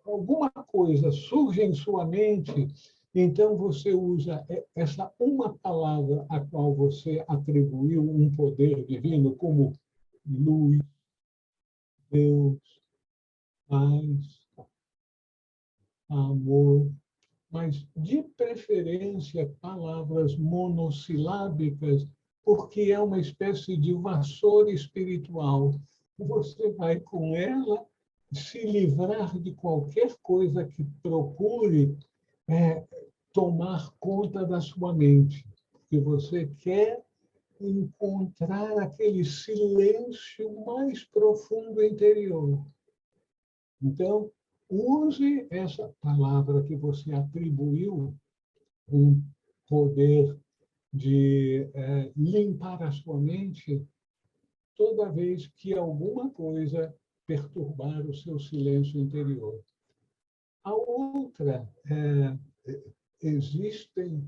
alguma coisa surge em sua mente, então você usa essa uma palavra a qual você atribuiu um poder divino, como luz, Deus, paz, amor, mas de preferência palavras monossilábicas, porque é uma espécie de vassoura espiritual. Você vai com ela se livrar de qualquer coisa que procure tomar conta da sua mente, porque você quer encontrar aquele silêncio mais profundo interior. Então, use essa palavra que você atribuiu um poder de limpar a sua mente toda vez que alguma coisa perturbar o seu silêncio interior. A outra, existem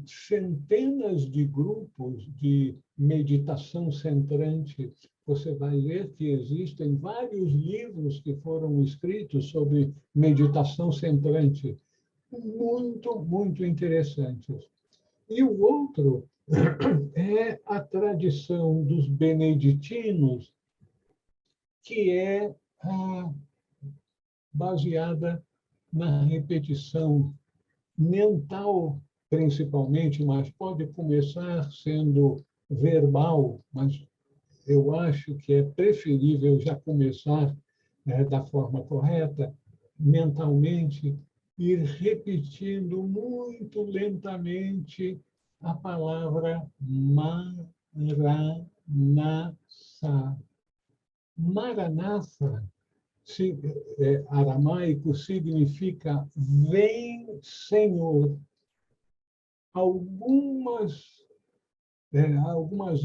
centenas de grupos de meditação centrante. Você vai ver que existem vários livros que foram escritos sobre meditação centrante, muito, muito interessantes. E o outro é a tradição dos beneditinos, que é baseada na repetição mental, principalmente, mas pode começar sendo verbal, mas eu acho que é preferível já começar da forma correta, mentalmente, ir repetindo muito lentamente a palavra Maranatha. Maranatha, aramaico, significa vem, Senhor. Algumas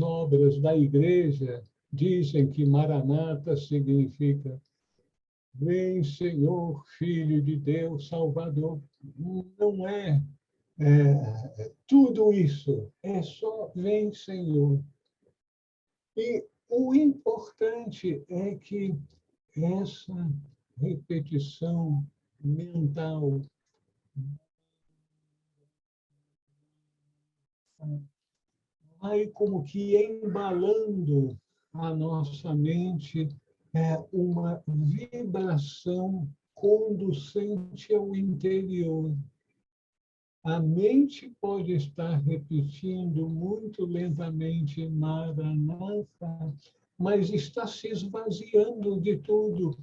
obras da igreja dizem que Maranatha significa vem, Senhor, Filho de Deus, Salvador. Não é tudo isso, é só vem, Senhor. E o importante é que essa repetição mental vai como que embalando a nossa mente uma vibração conducente ao interior. A mente pode estar repetindo muito lentamente Maranatha, mas está se esvaziando de tudo.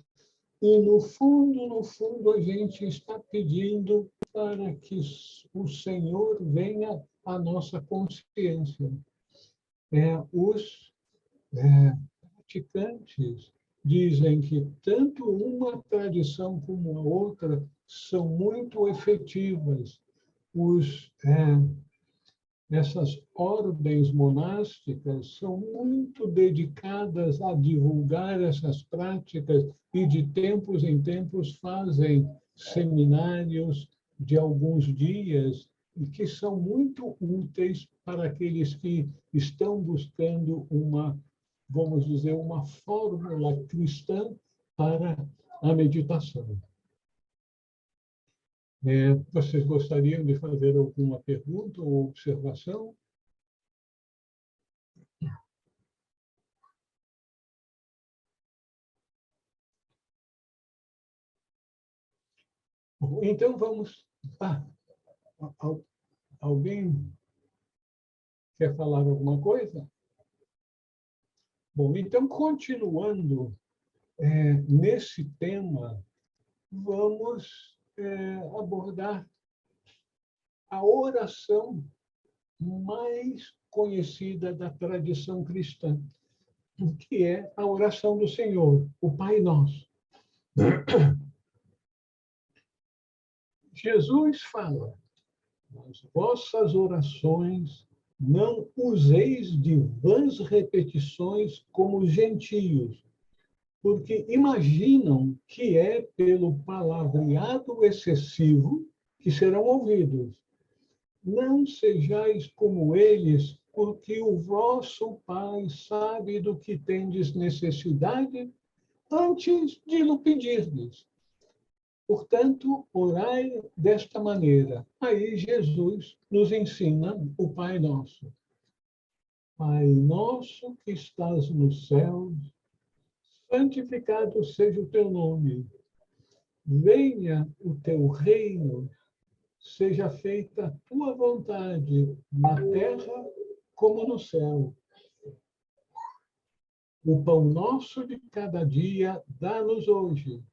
E, no fundo, a gente está pedindo para que o Senhor venha à nossa consciência. Os praticantes dizem que tanto uma tradição como a outra são muito efetivas. Essas ordens monásticas são muito dedicadas a divulgar essas práticas e, de tempos em tempos, fazem seminários de alguns dias e que são muito úteis para aqueles que estão buscando vamos dizer, uma fórmula cristã para a meditação. Vocês gostariam de fazer alguma pergunta ou observação? Então vamos. Alguém quer falar alguma coisa? Bom, então, continuando nesse tema, vamos abordar a oração mais conhecida da tradição cristã, que é a oração do Senhor, o Pai Nosso. Jesus fala: nas vossas orações não useis de vãs repetições como os gentios, porque imaginam que é pelo palavreado excessivo que serão ouvidos. Não sejais como eles, porque o vosso Pai sabe do que tendes necessidade antes de lhe pedirdes. Portanto, orai desta maneira. Aí Jesus nos ensina o Pai Nosso. Pai nosso que estás nos céus, santificado seja o teu nome. Venha o teu reino, seja feita a tua vontade, na terra como no céu. O pão nosso de cada dia dá-nos hoje,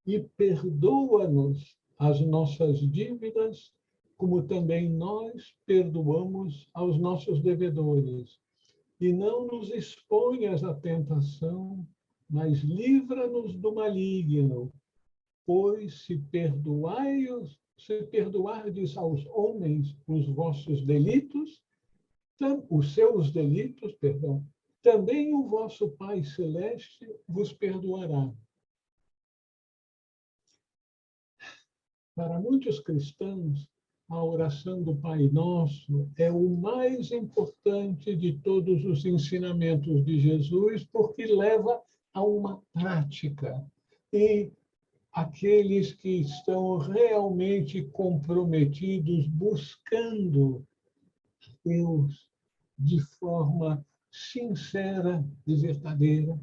e perdoa-nos as nossas dívidas, como também nós perdoamos aos nossos devedores. E não nos exponhas à tentação, mas livra-nos do maligno. Pois se perdoardes aos homens os vossos delitos, os seus delitos, também o vosso Pai Celeste vos perdoará. Para muitos cristãos, a oração do Pai Nosso é o mais importante de todos os ensinamentos de Jesus, porque leva a uma prática. E aqueles que estão realmente comprometidos, buscando Deus de forma sincera e verdadeira,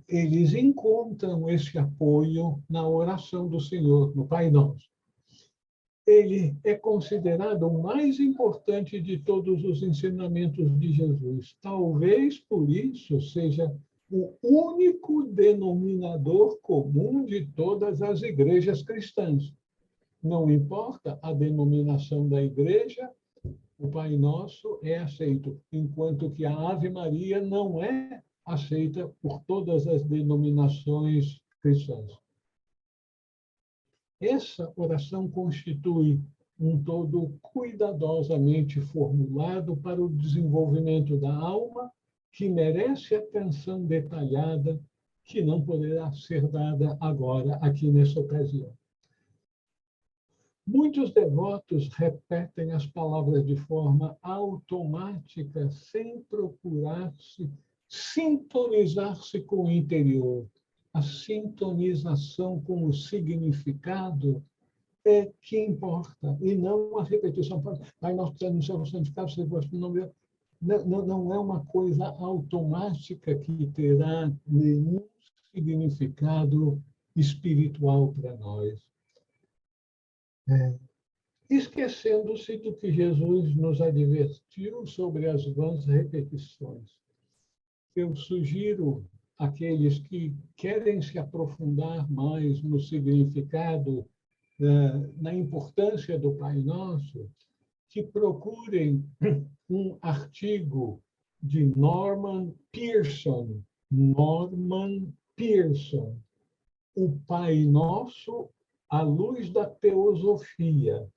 eles encontram esse apoio na oração do Senhor, no Pai Nosso. Ele é considerado o mais importante de todos os ensinamentos de Jesus. Talvez por isso seja o único denominador comum de todas as igrejas cristãs. Não importa a denominação da igreja, o Pai Nosso é aceito, enquanto que a Ave Maria não é aceita por todas as denominações cristãs. Essa oração constitui um todo cuidadosamente formulado para o desenvolvimento da alma, que merece atenção detalhada, que não poderá ser dada agora, aqui nessa ocasião. Muitos devotos repetem as palavras de forma automática, sem procurar-se sintonizar-se com o interior. A sintonização com o significado é que importa, e não a repetição. Pai nosso que estás no céu, santificado seja o vosso nome. não é uma coisa automática que terá nenhum significado espiritual para nós. Esquecendo-se do que Jesus nos advertiu sobre as vãs repetições. Eu sugiro àqueles que querem se aprofundar mais no significado, na importância do Pai Nosso, que procurem um artigo de Norman Pearson. Norman Pearson, O Pai Nosso à Luz da Teosofia,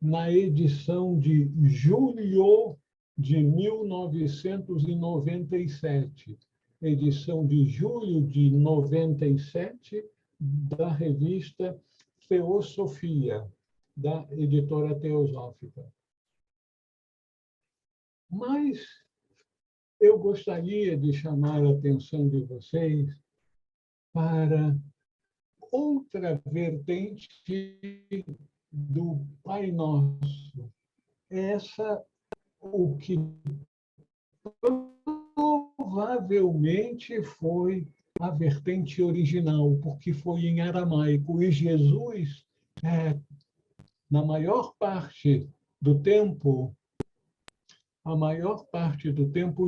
na edição de julho de 1997, edição de julho de 97, da revista Teosofia, da editora Teosófica. Mas eu gostaria de chamar a atenção de vocês para outra vertente do Pai Nosso. Essa, o que provavelmente foi a vertente original, porque foi em aramaico. E Jesus, na maior parte do tempo,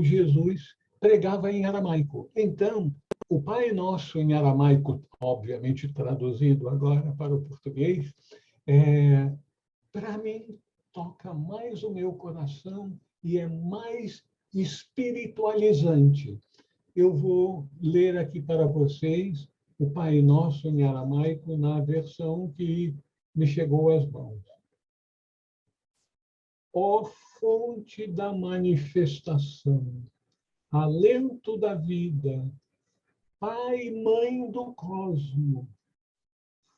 Jesus pregava em aramaico. Então, o Pai Nosso em aramaico, obviamente traduzido agora para o português, para mim, toca mais o meu coração e é mais espiritualizante. Eu vou ler aqui para vocês o Pai Nosso em aramaico na versão que me chegou às mãos. Ó fonte da manifestação, alento da vida, Pai e Mãe do cosmo,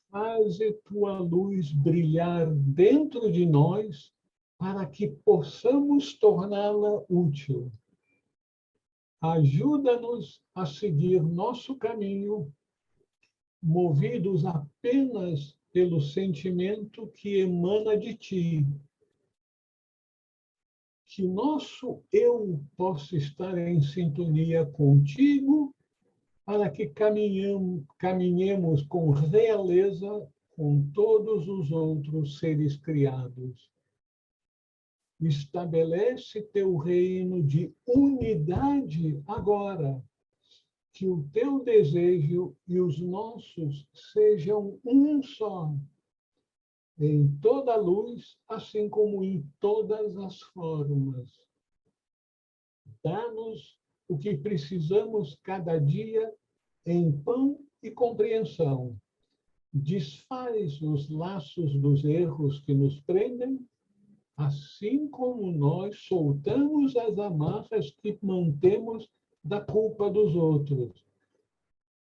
faze tua luz brilhar dentro de nós para que possamos torná-la útil. Ajuda-nos a seguir nosso caminho, movidos apenas pelo sentimento que emana de ti. Que nosso eu possa estar em sintonia contigo, para que caminhemos com realeza com todos os outros seres criados. Estabelece teu reino de unidade agora, que o teu desejo e os nossos sejam um só, em toda a luz, assim como em todas as formas. Dá-nos o que precisamos cada dia em pão e compreensão. Desfaz os laços dos erros que nos prendem, assim como nós soltamos as amarras que mantemos da culpa dos outros.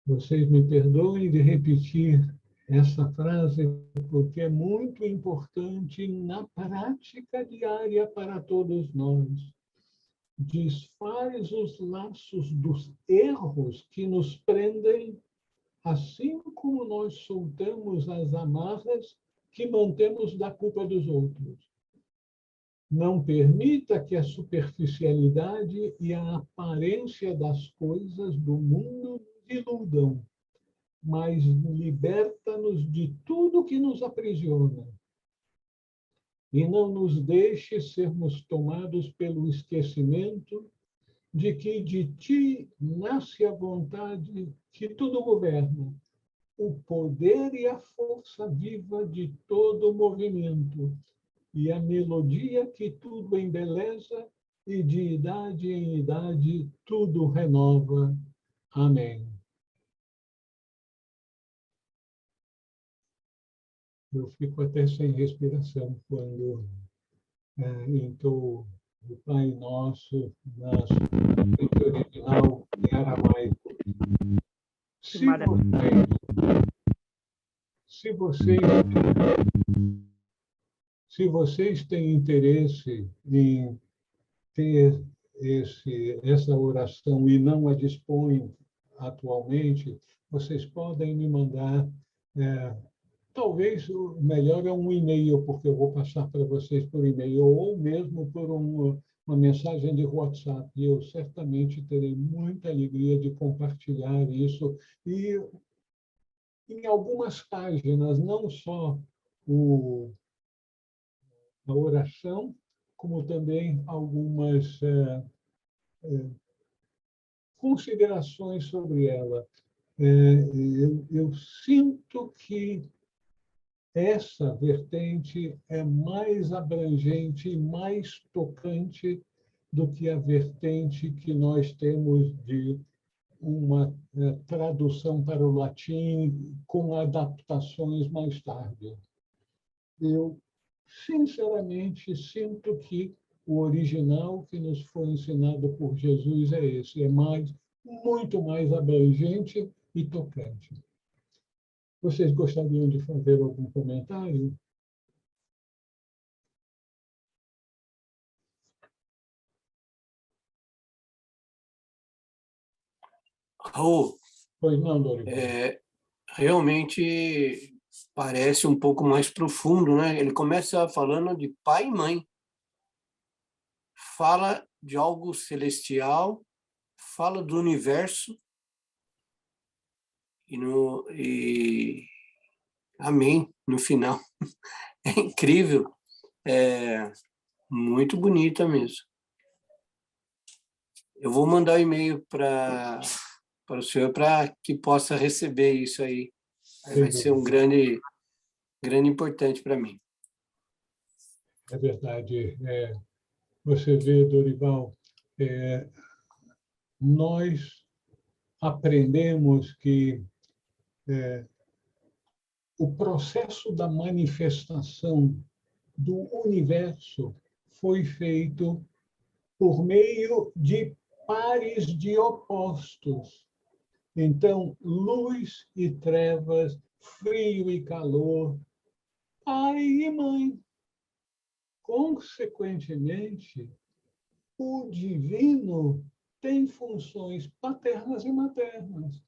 Vocês me perdoem de repetir essa frase, porque é muito importante na prática diária para todos nós. Desfaz os laços dos erros que nos prendem, assim como nós soltamos as amarras que mantemos da culpa dos outros. Não permita que a superficialidade e a aparência das coisas do mundo nos iludam, mas liberta-nos de tudo que nos aprisiona. E não nos deixe sermos tomados pelo esquecimento de que de ti nasce a vontade que tudo governa, o poder e a força viva de todo o movimento, e a melodia que tudo embeleza, e de idade em idade tudo renova. Amém. Eu fico até sem respiração quando entoo o Pai Nosso na sua original em aramaico. Se vocês têm interesse em ter essa oração e não a dispõem atualmente, vocês podem me mandar. Talvez o melhor é um e-mail, porque eu vou passar para vocês por e-mail, ou mesmo por uma mensagem de WhatsApp, e eu certamente terei muita alegria de compartilhar isso. E em algumas páginas, não só a oração, como também algumas considerações sobre ela. Eu sinto que essa vertente é mais abrangente e mais tocante do que a vertente que nós temos de uma tradução para o latim com adaptações mais tarde. Eu, sinceramente, sinto que o original que nos foi ensinado por Jesus é esse, muito mais abrangente e tocante. Vocês gostariam de fazer algum comentário? Raul, Pois não, Dorival? realmente parece um pouco mais profundo, né? Ele começa falando de pai e mãe, fala de algo celestial, fala do universo e amém no final. É incrível, é muito bonita mesmo. Eu vou mandar um e-mail para o senhor para que possa receber isso aí. Vai ser um grande importante para mim. É verdade. Você vê, Dorival, nós aprendemos que o processo da manifestação do universo foi feito por meio de pares de opostos. Então, luz e trevas, frio e calor, pai e mãe. Consequentemente, o divino tem funções paternas e maternas.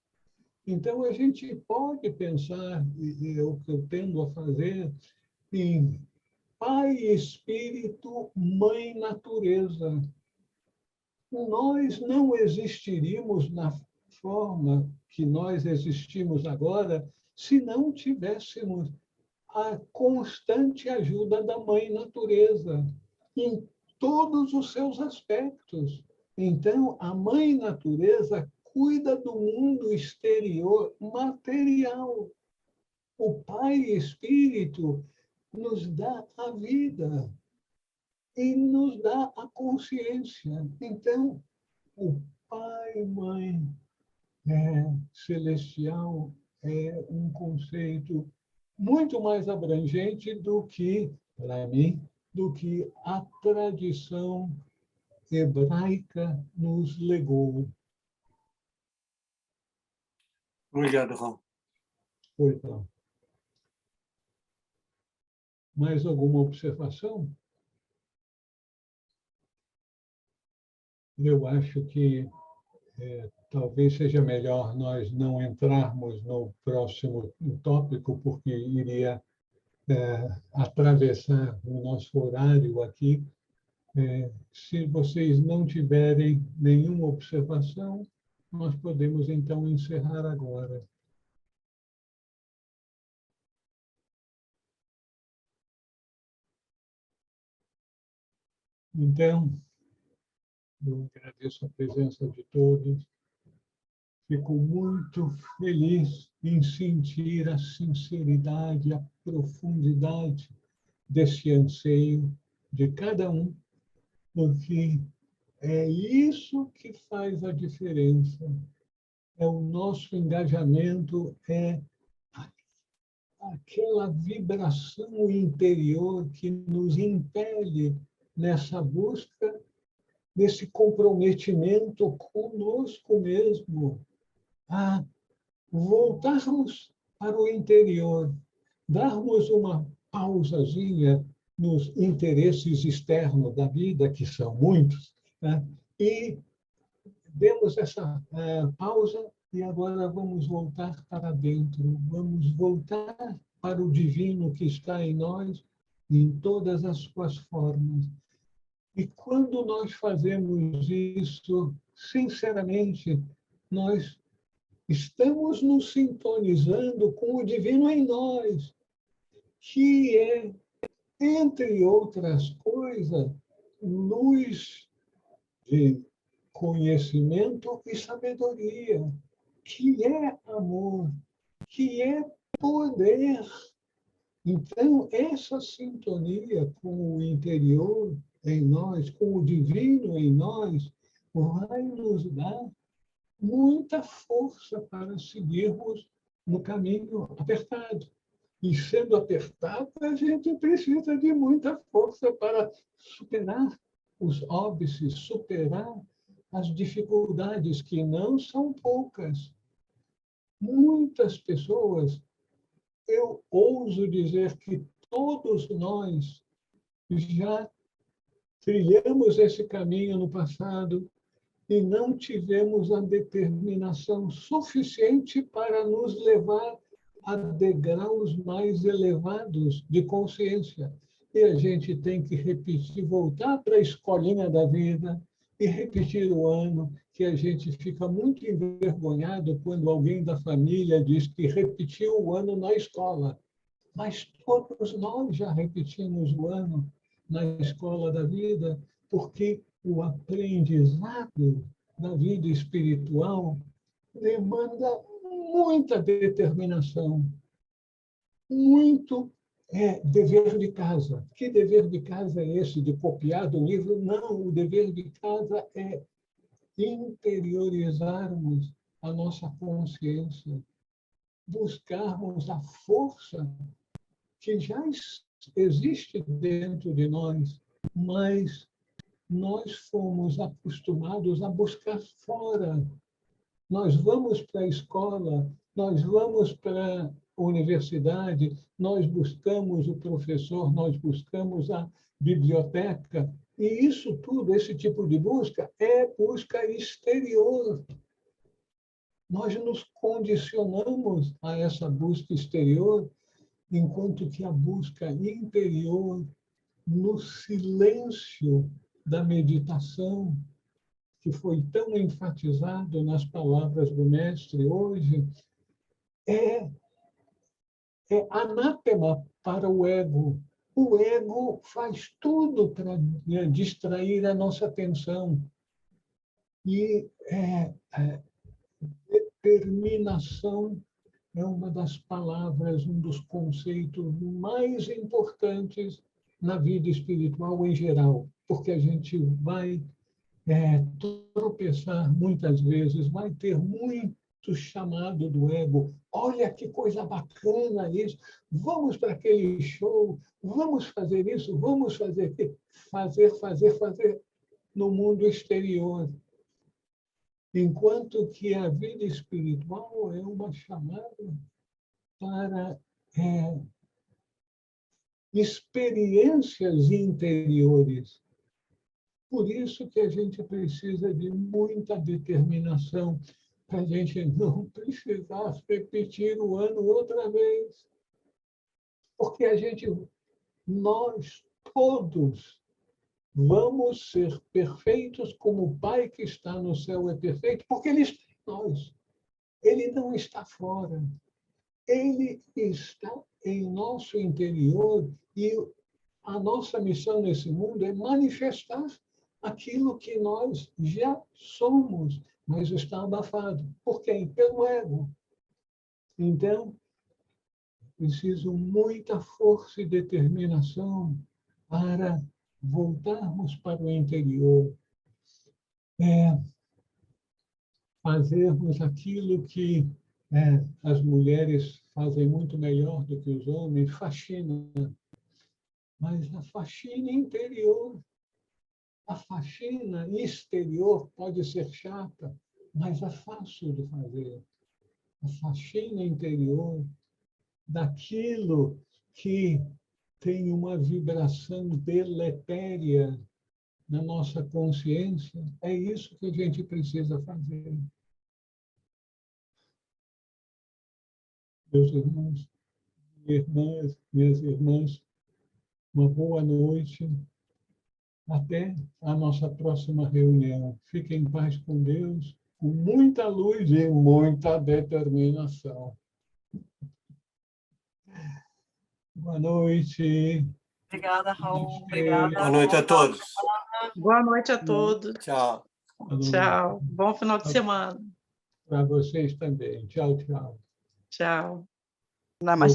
Então, a gente pode pensar, e é o que eu tendo a fazer, em pai espírito, mãe natureza. Nós não existiríamos na forma que nós existimos agora se não tivéssemos a constante ajuda da mãe natureza em todos os seus aspectos. Então, a mãe natureza cuida do mundo exterior material. O pai espírito nos dá a vida e nos dá a consciência. Então, o pai e mãe celestial é um conceito muito mais abrangente do que, para mim, do que a tradição hebraica nos legou. Obrigado, Raul. Pois não. Mais alguma observação? Eu acho que talvez seja melhor nós não entrarmos no próximo tópico, porque iria atravessar o nosso horário aqui. Se vocês não tiverem nenhuma observação, nós podemos, então, encerrar agora. Então, eu agradeço a presença de todos. Fico muito feliz em sentir a sinceridade, a profundidade desse anseio de cada um, porque é isso que faz a diferença. É o nosso engajamento, é aquela vibração interior que nos impele nessa busca, nesse comprometimento conosco mesmo, a voltarmos para o interior, darmos uma pausazinha nos interesses externos da vida, que são muitos, né? E demos essa pausa e agora vamos voltar para dentro, vamos voltar para o divino que está em nós, em todas as suas formas. E quando nós fazemos isso, sinceramente, nós estamos nos sintonizando com o divino em nós, que é, entre outras coisas, luz de conhecimento e sabedoria, que é amor, que é poder. Então, essa sintonia com o interior em nós, com o divino em nós, vai nos dar muita força para seguirmos no caminho apertado. E sendo apertado, a gente precisa de muita força para superar os óbices, superar as dificuldades, que não são poucas. Muitas pessoas, eu ouso dizer que todos nós já trilhamos esse caminho no passado e não tivemos a determinação suficiente para nos levar a degraus mais elevados de consciência. E a gente tem que repetir, voltar para a escolinha da vida e repetir o ano, que a gente fica muito envergonhado quando alguém da família diz que repetiu o ano na escola. Mas todos nós já repetimos o ano na escola da vida, porque o aprendizado da vida espiritual demanda muita determinação, muito dever de casa. Que dever de casa é esse de copiar do livro? Não, o dever de casa é interiorizarmos a nossa consciência, buscarmos a força que já existe dentro de nós, mas nós fomos acostumados a buscar fora. Nós vamos para a escola, nós vamos para a universidade, nós buscamos o professor, nós buscamos a biblioteca, e isso tudo, esse tipo de busca, é busca exterior. Nós nos condicionamos a essa busca exterior, enquanto que a busca interior, no silêncio da meditação, que foi tão enfatizado nas palavras do mestre hoje, é anátema para o ego. O ego faz tudo para distrair a nossa atenção. E determinação é uma das palavras, um dos conceitos mais importantes na vida espiritual em geral, porque a gente vai tropeçar muitas vezes, vai ter muito chamado do ego. Olha que coisa bacana isso, vamos para aquele show, vamos fazer isso, vamos fazer aquilo. Fazer no mundo exterior. Enquanto que a vida espiritual é uma chamada para experiências interiores. Por isso que a gente precisa de muita determinação, para a gente não precisar repetir o ano outra vez. Porque nós todos vamos ser perfeitos como o Pai que está no céu é perfeito, porque Ele está em nós. Ele não está fora. Ele está em nosso interior e a nossa missão nesse mundo é manifestar aquilo que nós já somos, mas está abafado. Por quem? Pelo ego. Então, preciso muita força e determinação para voltarmos para o interior, fazermos aquilo que as mulheres fazem muito melhor do que os homens, faxina. Mas a faxina interior, a faxina exterior pode ser chata, mas é fácil de fazer. A faxina interior daquilo que tem uma vibração deletéria na nossa consciência, é isso que a gente precisa fazer. Meus irmãos, minhas irmãs, uma boa noite. Até a nossa próxima reunião. Fiquem em paz com Deus, com muita luz e muita determinação. Boa noite. Obrigada, Raul. Obrigada. Boa noite a todos. Boa noite a todos. Tchau. Tchau. Bom final de semana. Para vocês também. Tchau, tchau. Tchau. Namastê.